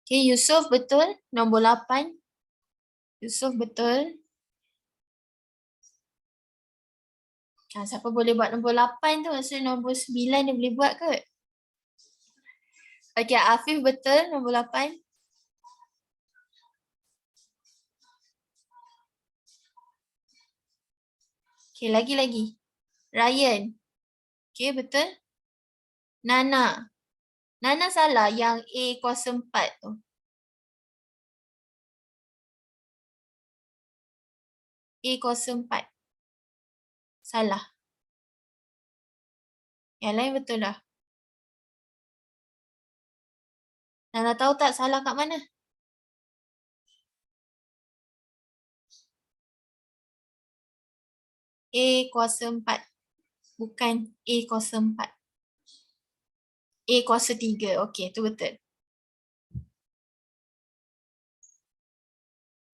Speaker 1: Okay, Yusof betul nombor 8. Yusof betul. Siapa boleh buat nombor 8 tu? Maksudnya nombor 9 dia boleh buat ke? Okay, Afif betul nombor 8. Okay, lagi. Ryan. Okay, betul. Nana. Nana salah yang A kuasa 4 tu. A kuasa 4. Salah. Yang lain betul dah. Nana tahu tak salah kat mana? A kuasa 4. Bukan A kuasa 4. A kuasa 3. Okey, tu betul.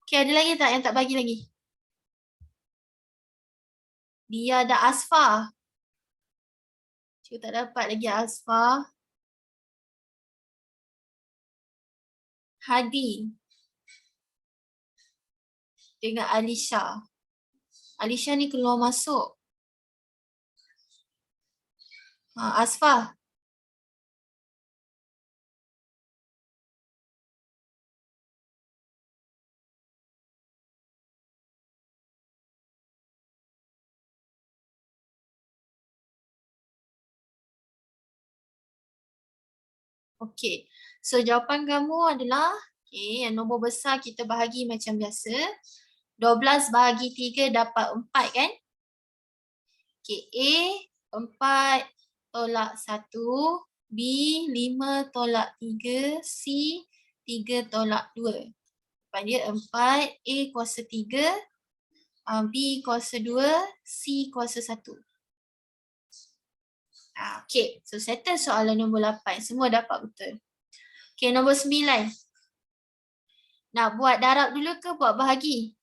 Speaker 1: Okey, ada lagi tak yang tak bagi lagi? Dia ada Asfar. Cikgu tak dapat lagi Asfar. Hadi. Dengan Alisha. Alisha ni keluar masuk. Asfar. Okey. So jawapan kamu adalah yang nombor besar kita bahagi macam biasa. 12 bahagi 3 dapat 4 kan? Okey, A 4 tolak 1, B 5 tolak 3, C 3 tolak 2. Jawapan dia 4, A kuasa 3, B kuasa 2, C kuasa 1. Okey, so settle soalan nombor 8. Semua dapat betul. Okey, nombor 9. Nak buat darab dulu ke buat bahagi?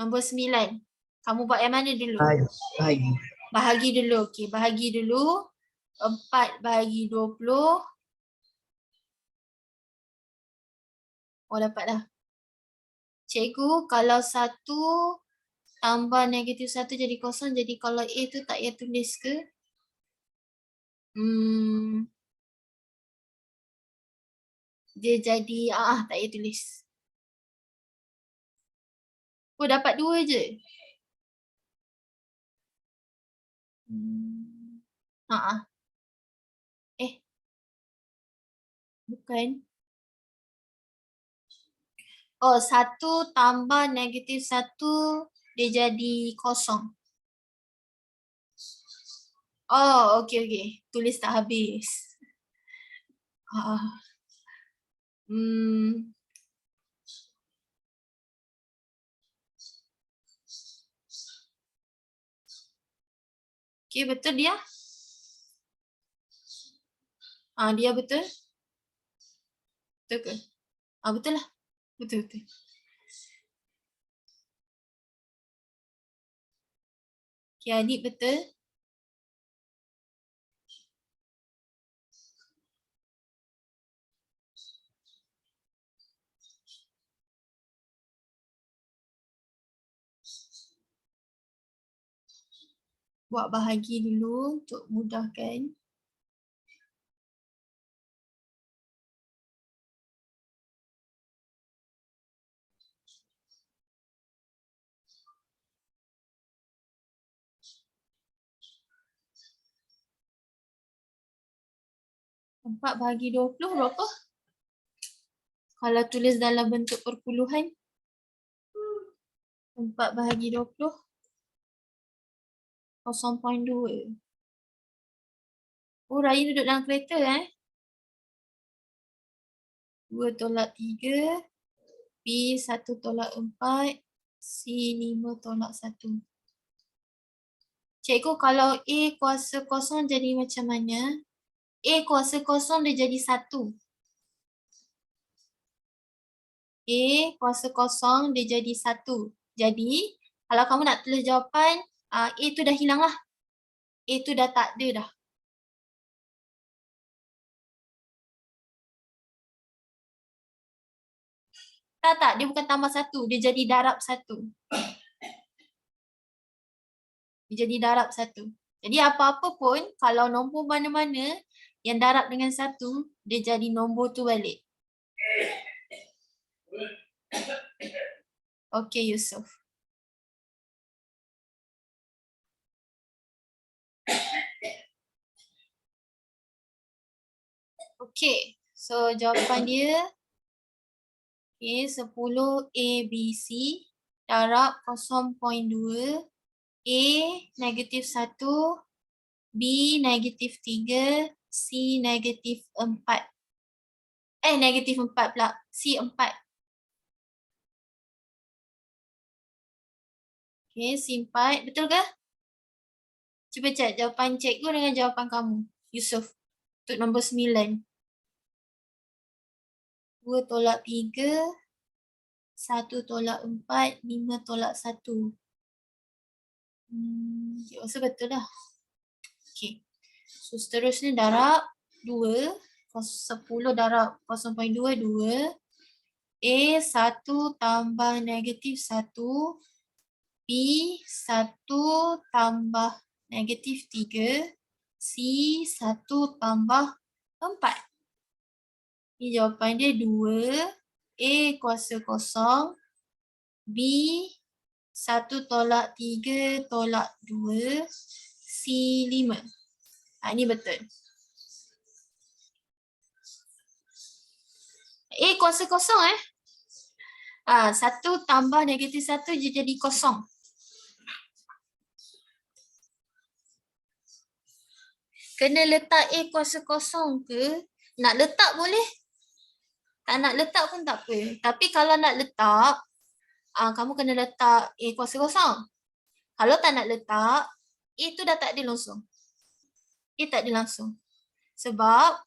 Speaker 1: Nombor 9. Kamu buat yang mana dulu?
Speaker 2: Bahagi.
Speaker 1: Bahagi dulu. Okey, bahagi dulu. 4 bahagi 20. Oh, dapat dah. Cikgu, kalau 1 tambah negatif 1 jadi kosong, jadi kalau A tu tak payah tulis ke? Dia jadi, tak payah tulis. Oh, dapat 2 je. Bukan. Oh, 1 tambah negatif 1 dia jadi kosong. Oh, okey. Tulis tak habis. Okey, betul dia? Dia betul? Betul ke? Betul lah. Betul. Okey, adik betul? Buat bahagi dulu untuk mudahkan. 4 bahagi 20 berapa? Kalau tulis dalam bentuk perpuluhan. 4 bahagi 20. 0.2. Oh, Raya duduk dalam kereta 2 tolak 3. B 1 tolak 4. C 5 tolak 1. Cikgu, kalau A kuasa kosong jadi macam mana? A kuasa kosong dia jadi 1. A kuasa kosong dia jadi 1. Jadi, kalau kamu nak tulis jawapan, A tu dah hilang lah. A tu dah tak ada dah. Tak, dia bukan tambah 1. Dia jadi darab 1. Dia jadi darab 1. Jadi apa-apa pun, kalau nombor mana-mana yang darab dengan 1, dia jadi nombor tu balik. Okey, Yusof. Okey, so jawapan dia okay, 10 ABC darab 0.2, A negatif 1, B negatif 3, C negatif 4. Negatif 4 pula, C 4. Okay, C 4, betul ke? Cuba cek jawapan cikgu dengan jawapan kamu, Yusof, untuk nombor 9. 2 tolak 3, 1 tolak 4, 5 tolak 1. Rasa betul dah. Okay. So seterusnya darab 2. 10 darab 0.2, 2. A 1 tambah negatif 1. B 1 tambah negatif 3. C 1 tambah 4. Ini jawapan dia 2. A kuasa kosong. B 1 tolak 3 tolak 2. C 5. Ini betul. A kuasa kosong 1 tambah negatif 1 dia jadi kosong. Kena letak A kuasa kosong ke? Nak letak boleh. Tak nak letak pun tak apa. Tapi kalau nak letak, kamu kena letak A kuasa kosong. Kalau tak nak letak, A tu dah tak ada langsung. A tak ada langsung. Sebab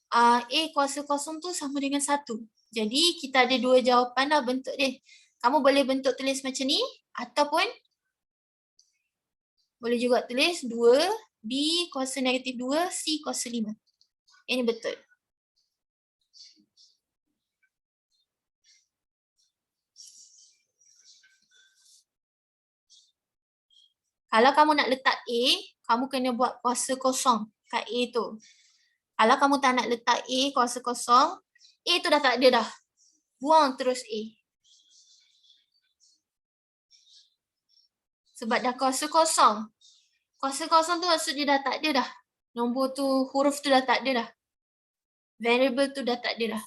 Speaker 1: A kuasa kosong tu sama dengan 1. Jadi kita ada 2 jawapan dah bentuk dia. Kamu boleh bentuk tulis macam ni ataupun boleh juga tulis 2, B kuasa negatif 2, C kuasa 5. Ini betul. Kalau kamu nak letak A, kamu kena buat kuasa kosong kat A tu. Kalau kamu tak nak letak A kuasa kosong, A tu dah tak ada dah. Buang terus A. Sebab dah kuasa kosong. Kuasa kosong tu maksud dia dah tak ada dah. Nombor tu, huruf tu dah tak ada dah. Variable tu dah tak ada dah.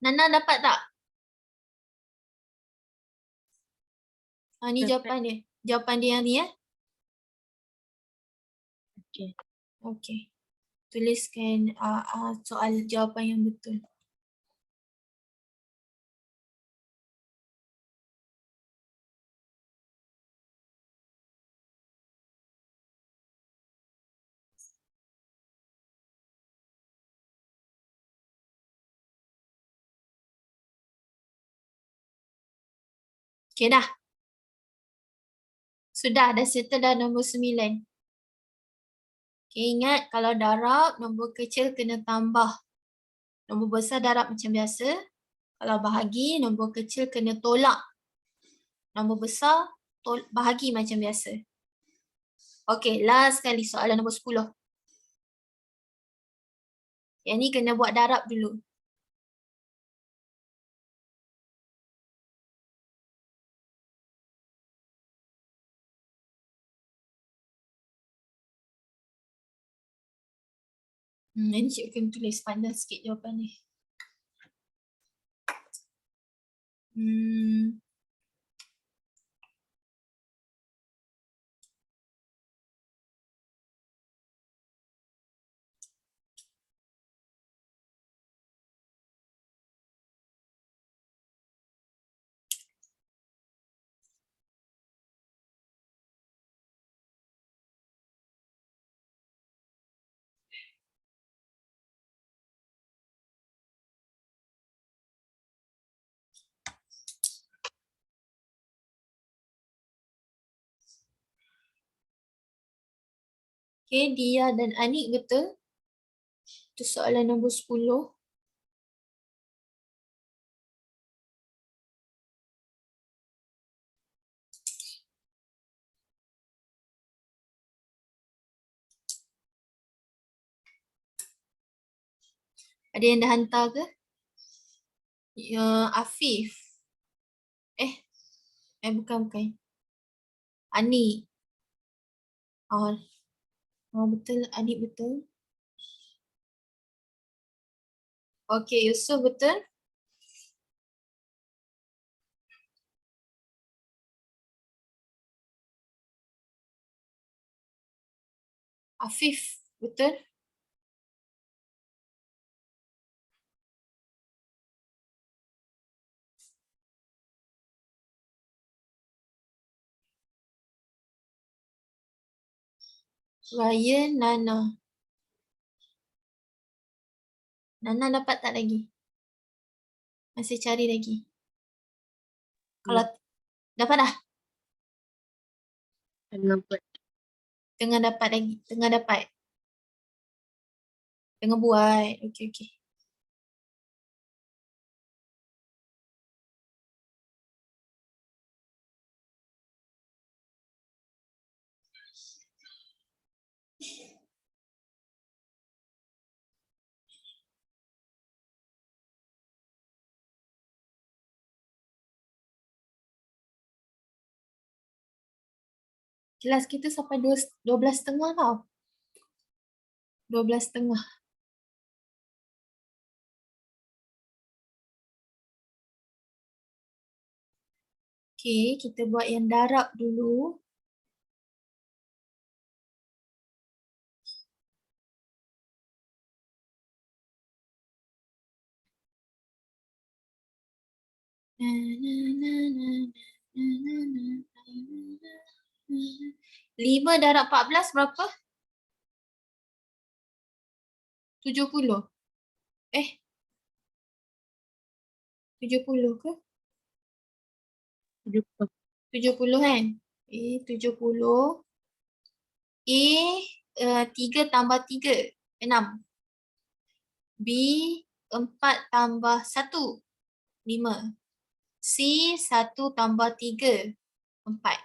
Speaker 1: Nana dapat tak? Ni
Speaker 5: Dapat.
Speaker 1: jawapan dia. Jawapan dia yang ni
Speaker 5: Okey.
Speaker 1: Okey. Tuliskan soal jawapan yang betul. Okey dah. Sudah, dah settle dah nombor 9. Okay, ingat kalau darab, nombor kecil kena tambah. Nombor besar darab macam biasa. Kalau bahagi, nombor kecil kena tolak. Nombor besar bahagi macam biasa. Okay, last sekali soalan nombor 10. Yang ni kena buat darab dulu. Ini cikgu kena tulis pandang sikit jawapan ni. Okay, Dia dan Anik betul. Itu soalan nombor 10. Ada yang dah hantar ke? Ya, Afif. Bukan. Anik. Betul, Anik betul. Okey, Yusof betul. Afif betul. Ryan, Nana. Nana dapat tak lagi? Masih cari lagi? Kalau dapat dah?
Speaker 5: Nampak.
Speaker 1: Tengah dapat lagi? Tengah dapat? Tengah buat? Okey. Kelas kita sampai 12.30 tau. 12.30. Okey, kita buat yang darab dulu. Lima darab 14 berapa? 70. 70 ke? 70 kan? 70. 3 tambah 3, 6. B, 4 tambah 1, 5. C, 1 tambah 3, 4.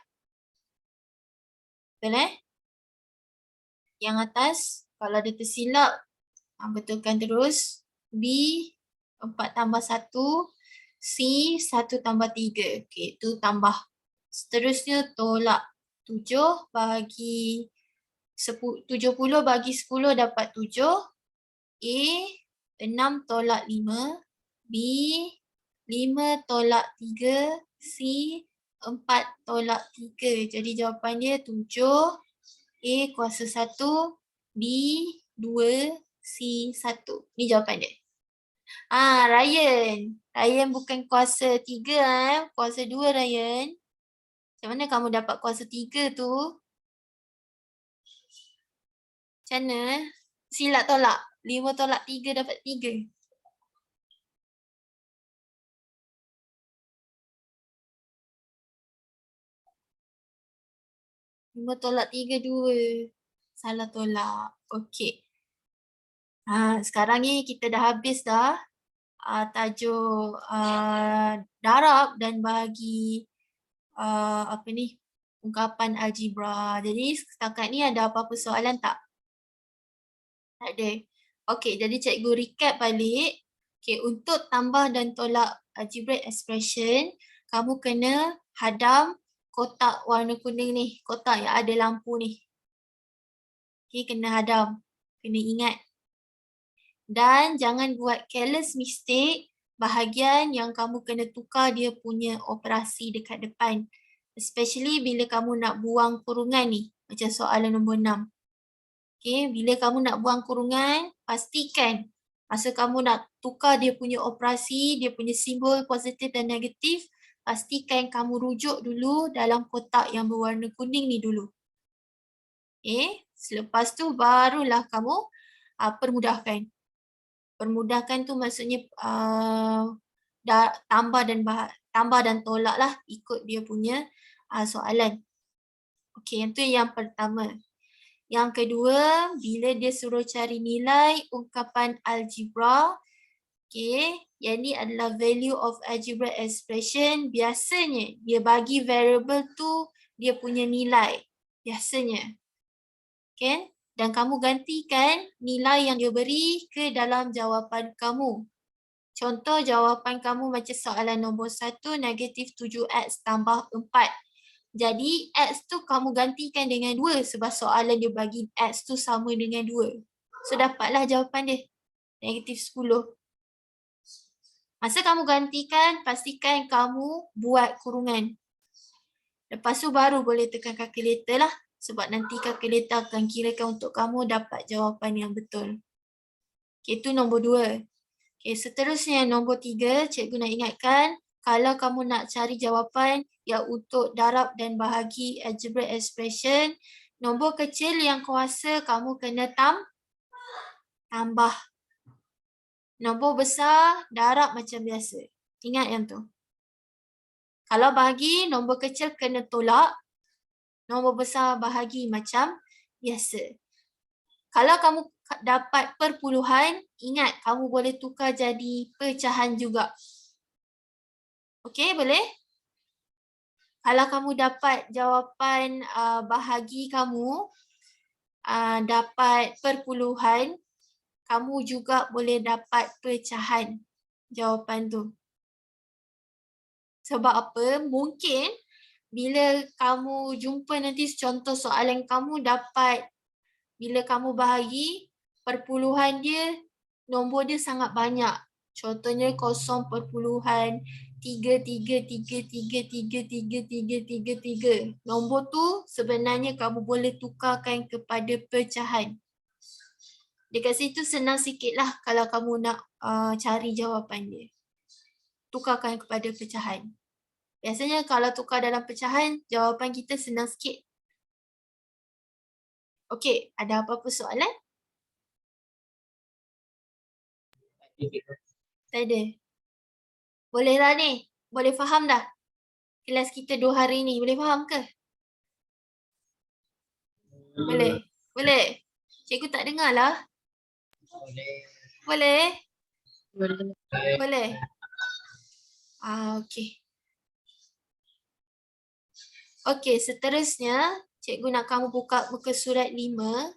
Speaker 1: Betul Yang atas, kalau ada tersilap, betulkan terus. B, 4 tambah 1. C, 1 tambah 3. Okey, itu tambah. Seterusnya tolak 7 bagi 70 bagi 10 dapat 7. A, 6 tolak 5. B, 5 tolak 3. C, 4 tolak 3. Jadi jawapan dia 7. A kuasa 1. B 2. C 1. Ni jawapan dia. Ryan. Ryan bukan kuasa 3 kuasa 2 Ryan. Macam mana kamu dapat kuasa 3 tu? Macam mana? Sila tolak. 5 tolak 3 dapat 3. Lima tolak 3, 2. Salah tolak. Okey. Sekarang ni kita dah habis dah tajuk darab dan bahagi ungkapan algebra. Jadi setakat ni ada apa-apa soalan tak? Tak ada. Okey, jadi cikgu recap balik. Okey, untuk tambah dan tolak algebraic expression, kamu kena hadam kotak warna kuning ni, kotak yang ada lampu ni. Okey, kena hadam. Kena ingat. Dan jangan buat careless mistake bahagian yang kamu kena tukar dia punya operasi dekat depan. Especially bila kamu nak buang kurungan ni. Macam soalan nombor 6. Okay, bila kamu nak buang kurungan, pastikan masa kamu nak tukar dia punya operasi, dia punya simbol positif dan negatif, pastikan kamu rujuk dulu dalam kotak yang berwarna kuning ni dulu. Okay, selepas tu barulah kamu permudahkan. Permudahkan tu maksudnya tambah dan tolak lah ikut dia punya soalan. Okey, yang tu yang pertama. Yang kedua, bila dia suruh cari nilai ungkapan algebra, okey, yang ni adalah value of algebraic expression, biasanya dia bagi variable tu dia punya nilai. Biasanya. Okay? Dan kamu gantikan nilai yang dia beri ke dalam jawapan kamu. Contoh jawapan kamu macam soalan nombor 1, negatif 7x tambah 4. Jadi x tu kamu gantikan dengan 2 sebab soalan dia bagi x tu sama dengan 2. So dapatlah jawapan dia. Negatif 10. Masa kamu gantikan, pastikan kamu buat kurungan. Lepas tu baru boleh tekan kalkulator lah. Sebab nanti kalkulator akan kirakan untuk kamu dapat jawapan yang betul. Okay, itu nombor 2. Okay, seterusnya nombor 3, cikgu nak ingatkan, kalau kamu nak cari jawapan yang untuk darab dan bahagi algebraic expression, nombor kecil yang kuasa kamu kena tambah. Nombor besar, darab macam biasa. Ingat yang tu. Kalau bahagi, nombor kecil kena tolak. Nombor besar bahagi macam biasa. Kalau kamu dapat perpuluhan, ingat kamu boleh tukar jadi pecahan juga. Okey, boleh? Kalau kamu dapat jawapan bahagi kamu, dapat perpuluhan, kamu juga boleh dapat pecahan jawapan tu. Sebab apa? Mungkin bila kamu jumpa nanti contoh soalan kamu dapat, bila kamu bahagi, perpuluhan dia, nombor dia sangat banyak. Contohnya 0.3333333333. Nombor tu sebenarnya kamu boleh tukarkan kepada pecahan. Dekat situ senang sikit lah kalau kamu nak cari jawapan dia. Tukarkan kepada pecahan. Biasanya kalau tukar dalam pecahan, jawapan kita senang sikit. Okey, ada apa-apa soalan? Tak ada. Boleh lah ni. Boleh faham dah? Kelas kita 2 hari ni. Boleh faham ke? Boleh? Boleh? Cikgu tak dengar lah. Boleh?
Speaker 5: Boleh.
Speaker 1: Boleh? Okey. Okey, seterusnya cikgu nak kamu buka muka surat 5.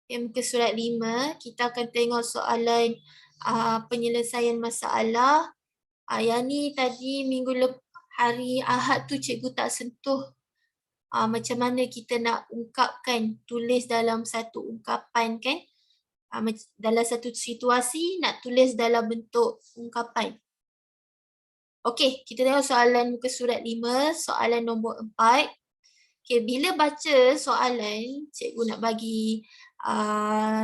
Speaker 1: Muka surat 5, kita akan tengok soalan penyelesaian masalah. Yang ni tadi hari Ahad tu cikgu tak sentuh macam mana kita nak ungkapkan, tulis dalam satu ungkapan kan. Dalam satu situasi nak tulis dalam bentuk ungkapan. Okey, kita tengok soalan muka surat 5, soalan nombor 4. Okay, bila baca soalan, cikgu nak bagi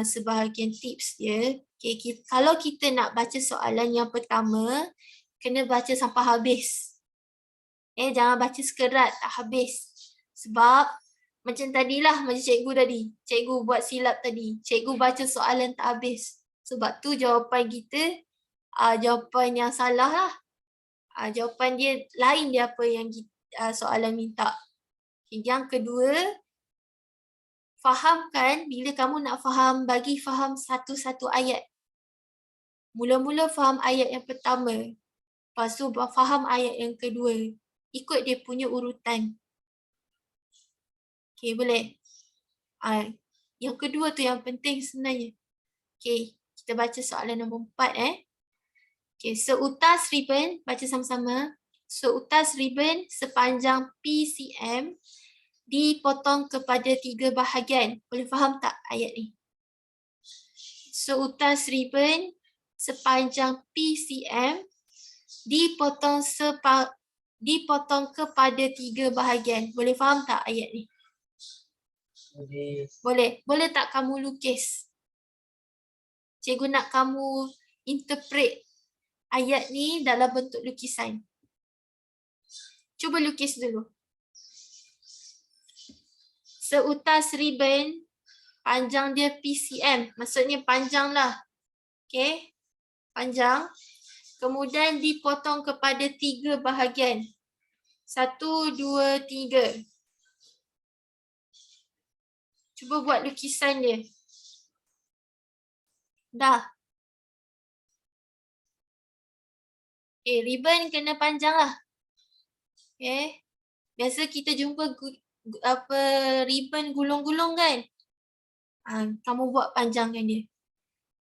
Speaker 1: sebahagian tips dia. Okay, kalau kita nak baca soalan yang pertama, kena baca sampai habis. Jangan baca sekerat tak habis. Sebab macam tadilah, macam cikgu tadi. Cikgu buat silap tadi. Cikgu baca soalan tak habis. Sebab tu jawapan kita, jawapan yang salah lah. Jawapan dia lain dia apa yang soalan minta. Yang kedua, fahamkan bila kamu nak faham, bagi faham satu-satu ayat. Mula-mula faham ayat yang pertama. Lepas tu faham ayat yang kedua. Ikut dia punya urutan. Okay, boleh? Yang kedua tu yang penting sebenarnya. Okay, kita baca soalan nombor 4. Okay, seutas ribbon, baca sama-sama. Seutas ribbon sepanjang PCM dipotong kepada 3 bahagian. Boleh faham tak ayat ni? seutas ribbon sepanjang PCM dipotong kepada 3 bahagian. Boleh faham tak ayat ni?
Speaker 2: Boleh.
Speaker 1: Boleh. Boleh tak kamu lukis? Cikgu nak kamu interpret ayat ni dalam bentuk lukisan. Cuba lukis dulu. Seutas ribbon, panjang dia PCM. Maksudnya panjang lah. Okay. Panjang. Kemudian dipotong kepada 3 bahagian. 1, 2, 3. Cuba buat lukisan dia. Dah. Okay, ribbon kena panjang lah. Okay. Biasa kita jumpa ribbon gulung-gulung kan? Kamu buat panjangkan dia.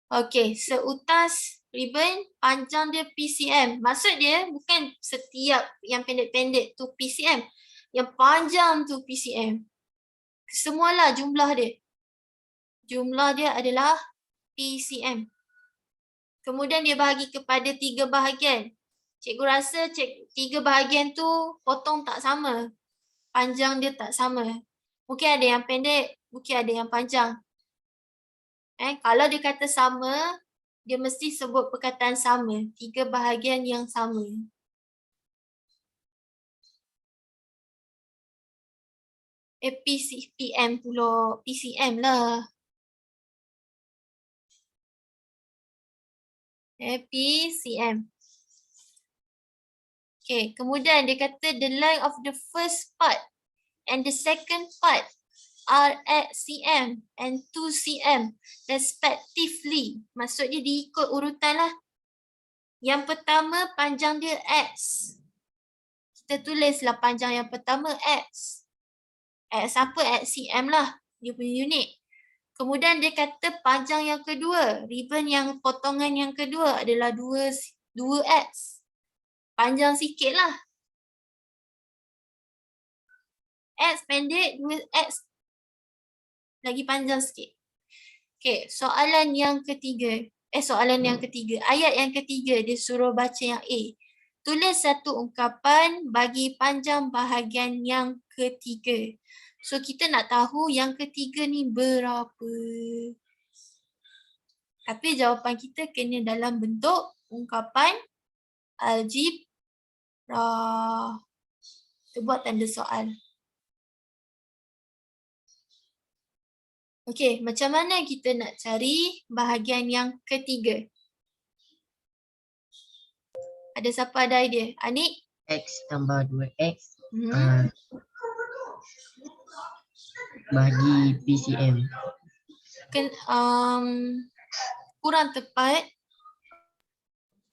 Speaker 1: Okay, seutas ribbon, panjang dia PCM. Maksud dia bukan setiap yang pendek-pendek tu PCM. Yang panjang tu PCM. Semualah jumlah dia. Jumlah dia adalah PCM. Kemudian dia bahagi kepada 3 bahagian. Cikgu rasa 3 bahagian tu potong tak sama. Panjang dia tak sama. Mungkin ada yang pendek, mungkin ada yang panjang. Kalau dia kata sama, dia mesti sebut perkataan sama. 3 bahagian yang sama. PCM pula. PCM lah. PCM. Okay, kemudian dia kata the length of the first part and the second part are at cm and 2 cm respectively. Maksudnya diikut urutan lah. Yang pertama panjang dia x. Kita tulislah panjang yang pertama x. X apa? X cm lah. Dia punya unit. Kemudian dia kata panjang yang kedua. Ribbon yang potongan yang kedua adalah 2x. Panjang sikit lah. X pendek, 2x lagi panjang sikit. Okay, soalan yang ketiga. Ayat yang ketiga dia suruh baca yang A. Tulis satu ungkapan bagi panjang bahagian yang ketiga. So kita nak tahu yang ketiga ni berapa. Tapi jawapan kita kena dalam bentuk ungkapan algebra. Kita buat tanda soal. Okey, macam mana kita nak cari bahagian yang ketiga? Ada siapa ada idea? Anik?
Speaker 2: X tambah 2X bagi PCM.
Speaker 1: Kurang tepat.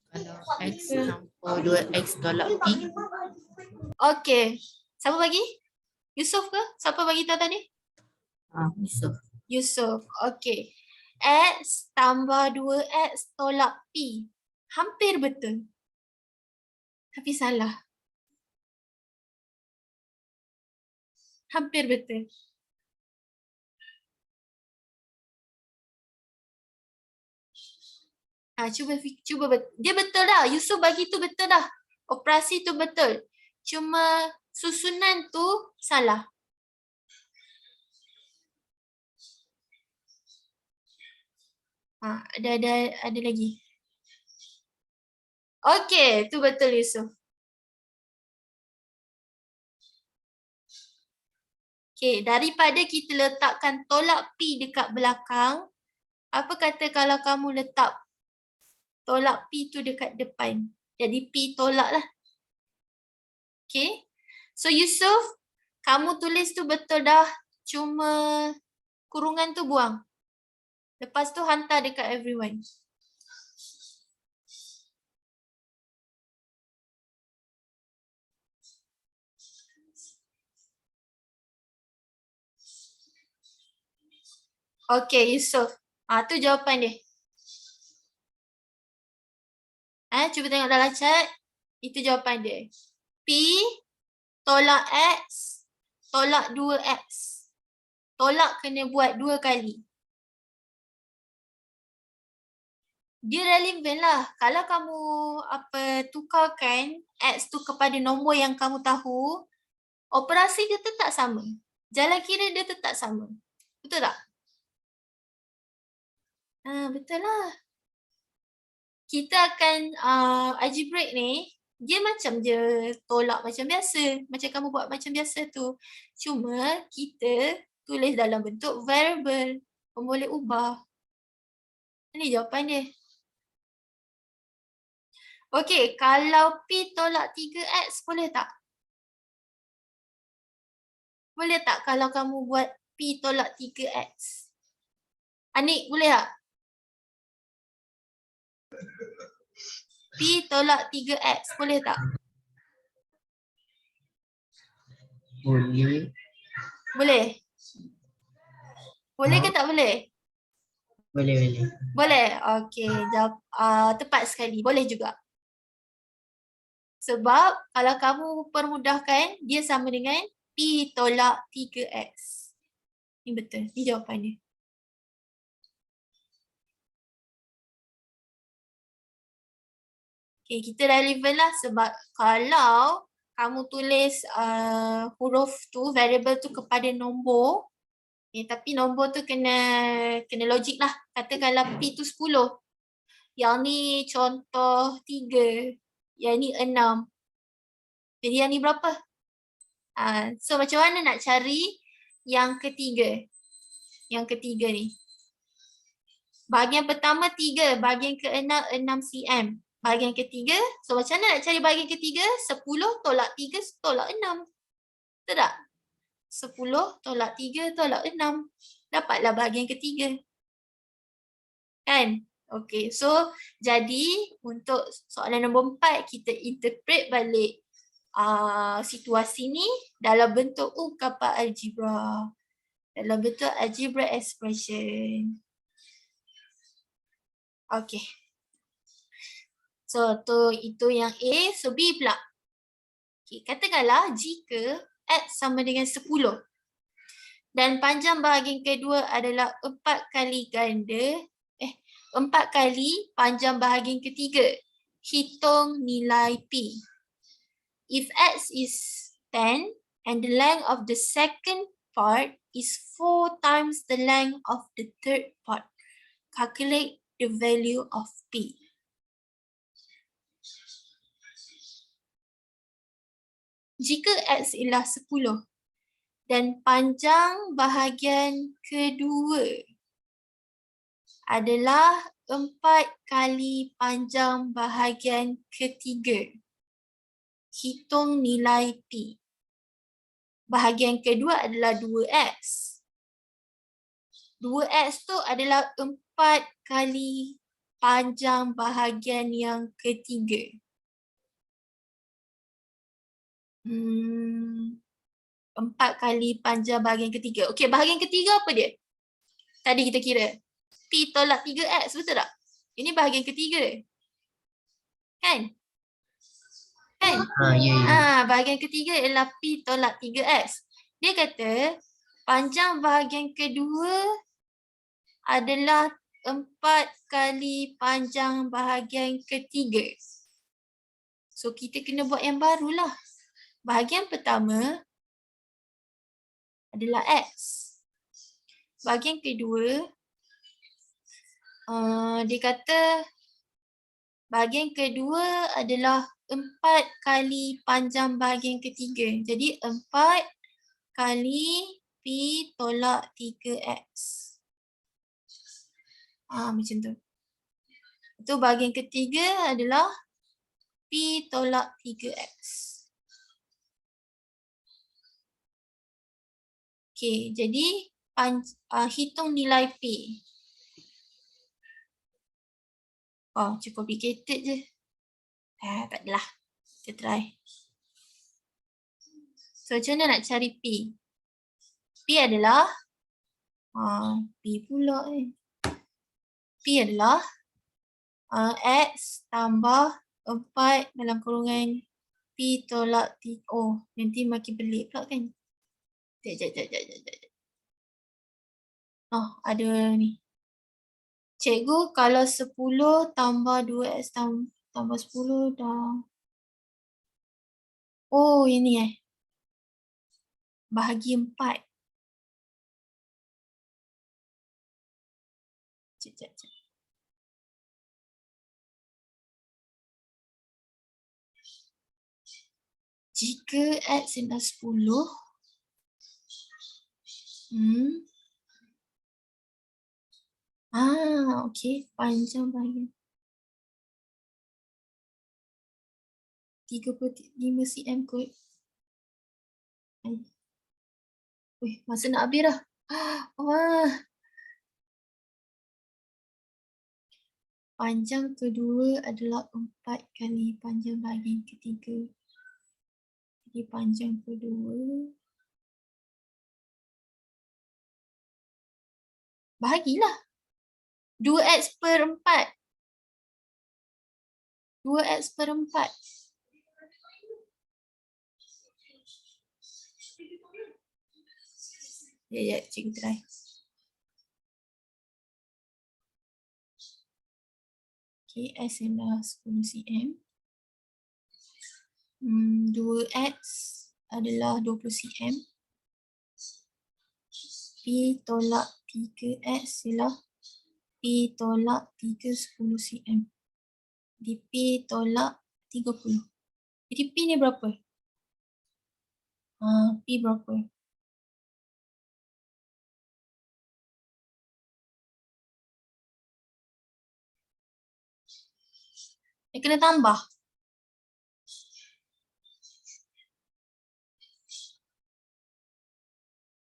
Speaker 6: Kalau X tambah 2X tolak P.
Speaker 1: Okey. Siapa bagi? Yusuf ke? Siapa bagi tahu tadi?
Speaker 6: Yusuf.
Speaker 1: Yusuf. Okey. X tambah 2X tolak P. Hampir betul. Tapi salah. Hampir betul. Cuba dia betul dah. Yusuf bagi tu betul dah. Operasi tu betul. Cuma susunan tu salah. Ada lagi. Okey, tu betul Yusuf. Okey, daripada kita letakkan tolak P dekat belakang, apa kata kalau kamu letak tolak P tu dekat depan? Jadi P tolak lah. Okey. So Yusuf, kamu tulis tu betul dah. Cuma kurungan tu buang. Lepas tu hantar dekat everyone. Okey, Yusuf. Tu jawapan dia. Cuba tengok dalam chat. Itu jawapan dia. P tolak X tolak 2X. Tolak kena buat 2 kali. dia relevan lah. Kalau kamu tukarkan X tu kepada nombor yang kamu tahu, operasi dia tetap sama. Jalan kira dia tetap sama. Betul tak? Betul lah. Kita akan algebraic ni, dia macam je tolak macam biasa. Macam kamu buat macam biasa tu. Cuma kita tulis dalam bentuk variable. Kamu boleh ubah. Ini jawapan dia. Okey, kalau P tolak 3X boleh tak? Boleh tak kalau kamu buat P tolak 3X? Anik, boleh tak? P tolak 3X, boleh tak?
Speaker 2: Boleh.
Speaker 1: Boleh? Boleh ke tak boleh?
Speaker 2: Boleh.
Speaker 1: Boleh? Okey, tepat sekali. Boleh juga. Sebab kalau kamu permudahkan, dia sama dengan P tolak 3X. Ini betul. Ini jawapannya. Okay, kita relevan lah sebab kalau kamu tulis huruf tu, variable tu kepada nombor, tapi nombor tu kena logik lah. Katakanlah P tu 10. Yang ni contoh 3. Yang ni 6. Jadi yang ni berapa? So macam mana nak cari yang ketiga? Yang ketiga ni. Bahagian pertama 3, bahagian ke-6 6 cm. Bahagian ketiga, so macam mana nak cari bahagian ketiga? 10 tolak 3 tolak 6. Betul tak? 10 tolak 3 tolak 6. Dapatlah bahagian ketiga. Kan? Okey, so jadi untuk soalan nombor 4, kita interpret balik situasi ni dalam bentuk ungkapan algebra. Dalam bentuk algebra expression. Okey. So, itu yang A. So, B pula. Okay, katakanlah jika X sama dengan 10 dan panjang bahagian kedua adalah 4 kali panjang bahagian ketiga. Hitung nilai P. If X is 10 and the length of the second part is 4 times the length of the third part, calculate the value of P. Jika X ialah 10 dan panjang bahagian kedua adalah 4 kali panjang bahagian ketiga, hitung nilai P. Bahagian kedua adalah 2X. 2X tu adalah 4 kali panjang bahagian yang ketiga. 4 kali panjang bahagian ketiga. Okey, bahagian ketiga apa dia? Tadi kita kira. P tolak 3X, betul tak? Ini bahagian ketiga. Kan?
Speaker 2: Ya.
Speaker 1: Bahagian ketiga ialah P tolak 3X. Dia kata panjang bahagian kedua adalah 4 kali panjang bahagian ketiga. So, kita kena buat yang barulah. Bahagian pertama adalah X. Bahagian kedua, dia kata bahagian kedua adalah 4 kali panjang bahagian ketiga. Jadi 4 kali P tolak 3X. Macam tu. Itu bahagian ketiga adalah P tolak 3X. Okey, jadi hitung nilai P. Cukup complicated je. Tak adalah. Kita try. So, macam mana nak cari P? P adalah P pula P adalah X tambah 4 dalam kurungan P tolak 3. Nanti makin pelik pula kan? Sekejap. Ada ni. Cikgu, kalau 10 tambah 2x tambah 10 dah. Oh, ini bahagi 4. Cek. Jika x adalah 10, okey, panjang bahagian 35 cm kot. Wih, masa nak habis dah. Wah. Panjang kedua adalah 4 kali panjang bahagian ketiga. Jadi panjang kedua bahagilah 2x per 4. 2x per 4. Ya, cikgu try. Okay, x adalah 10 cm. 2x adalah 20 cm. P tolak 3x ialah P tolak 3 10 cm. Jadi P tolak 30. Jadi P ni berapa? P berapa? Dia kena tambah.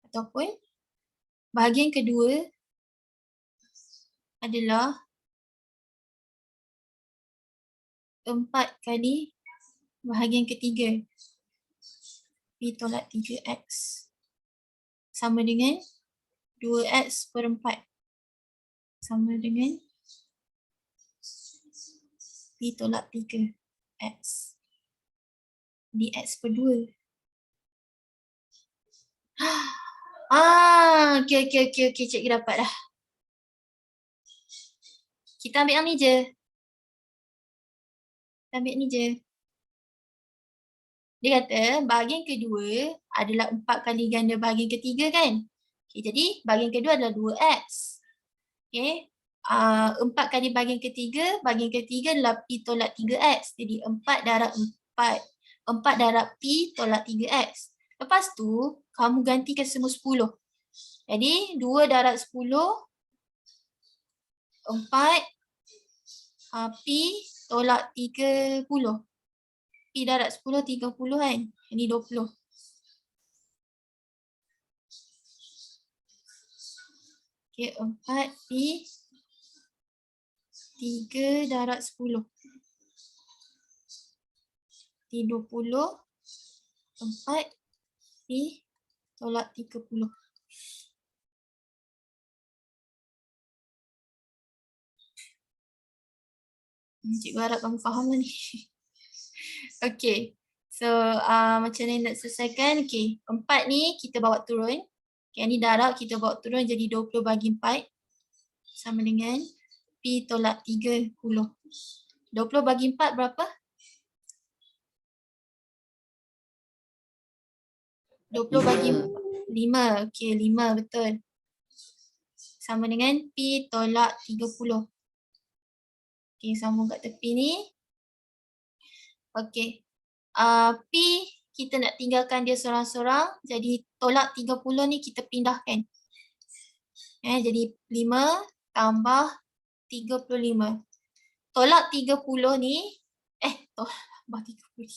Speaker 1: Ataupun bahagian kedua adalah 4 kali bahagian ketiga. P tolak 3x sama dengan 2x per 4 sama dengan P tolak 3x dx per 2. Okey, cikgu dapat dah. Kita ambil yang ni je. Kita ambil ni je. Dia kata bahagian kedua adalah 4 kali ganda bahagian ketiga kan? Okay, jadi bahagian kedua adalah 2x. Okay. 4 kali bahagian ketiga adalah P tolak 3x. Jadi 4 darab P tolak 3x. Lepas tu, kamu gantikan semua 10. Jadi 2 darab 10, 4 P tolak 30. P darab 10, 30 kan? Ini 20. Okay, 4 P 3 darab 10. Di 20. 4 P tolak 30. Cikgu harap kamu faham lah ni. Okay. So, macam mana nak selesaikan? Okay. 4 ni kita bawa turun. Okay, ni darab kita bawa turun jadi 20 bagi 4. Sama dengan P tolak 30. 20 bagi 4 berapa? 20 bagi 5. Okay, 5 betul. Sama dengan P tolak 30. Okay, sambung kat tepi ni. Okay. P kita nak tinggalkan dia seorang-seorang. Jadi tolak 30 ni kita pindahkan. Jadi 5 tambah 35. Tolak 30 ni, tambah 35.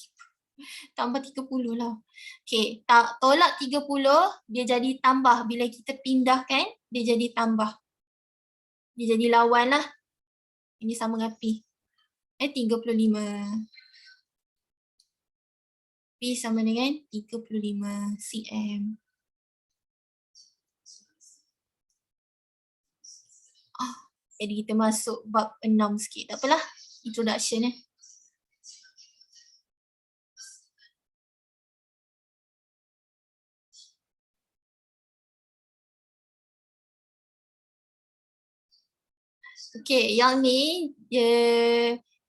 Speaker 1: Tambah 30 lah. Okay, tolak 30 dia jadi tambah. Bila kita pindahkan, dia jadi tambah. Dia jadi lawan lah. Ini sama dengan P. 35. P sama dengan 35 cm. Jadi kita masuk bab 6 sikit. Tak apalah. Introduction . Okey, yang ni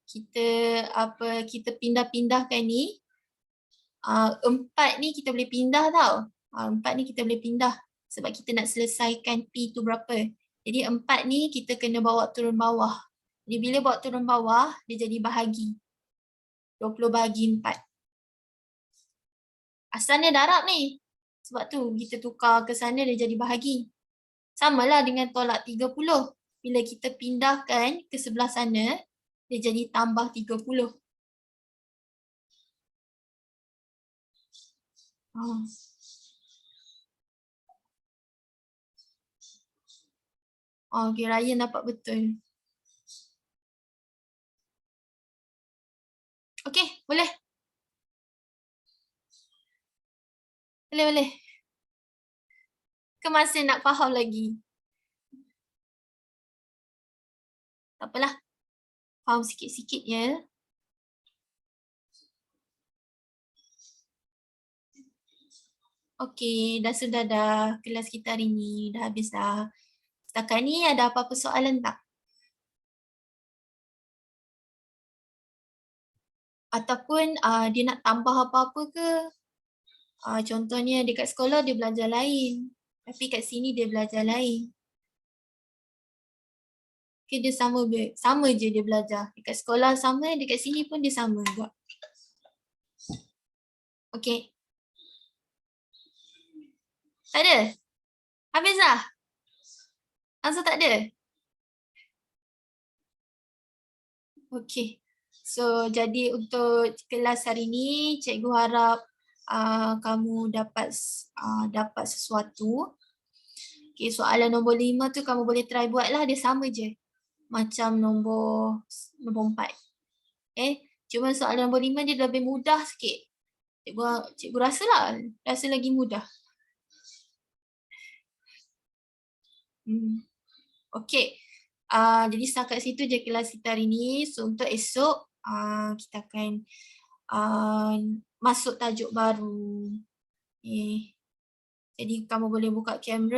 Speaker 1: kita pindah-pindahkan ni. 4 ni kita boleh pindah tau. 4 ni kita boleh pindah sebab kita nak selesaikan P tu berapa. Jadi 4 ni kita kena bawa turun bawah. Jadi bila bawa turun bawah, dia jadi bahagi. 20 bahagi 4. Asalnya darab ni. Sebab tu kita tukar ke sana dia jadi bahagi. Samalah dengan tolak 30. Bila kita pindahkan ke sebelah sana, dia jadi tambah 30. Okay, Ryan dapat betul. Okay, boleh. Boleh. Ke masih nak faham lagi? Tak apalah. Faham sikit-sikit ya. Okey, sudah dah kelas kita hari ni. Dah habis dah. Setakat ni ada apa-apa soalan tak? Ataupun dia nak tambah apa-apa ke? Contohnya dekat sekolah dia belajar lain. Tapi kat sini dia belajar lain. Okay, dia sama je dia belajar. Dekat sekolah sama, dekat sini pun dia sama juga. Okay. Tak ada? Habis dah? Langsung tak ada? Okay. So, jadi untuk kelas hari ni, cikgu harap kamu dapat sesuatu. Okay, soalan nombor 5 tu kamu boleh try buat lah, dia sama je. Macam nombor 4. Cuma soalan nombor 5 dia lebih mudah sikit. Cikgu rasa lagi mudah. Okay. Jadi setakat situ je kelas kita hari ni. So untuk esok kita akan masuk tajuk baru. Jadi kamu boleh buka kamera.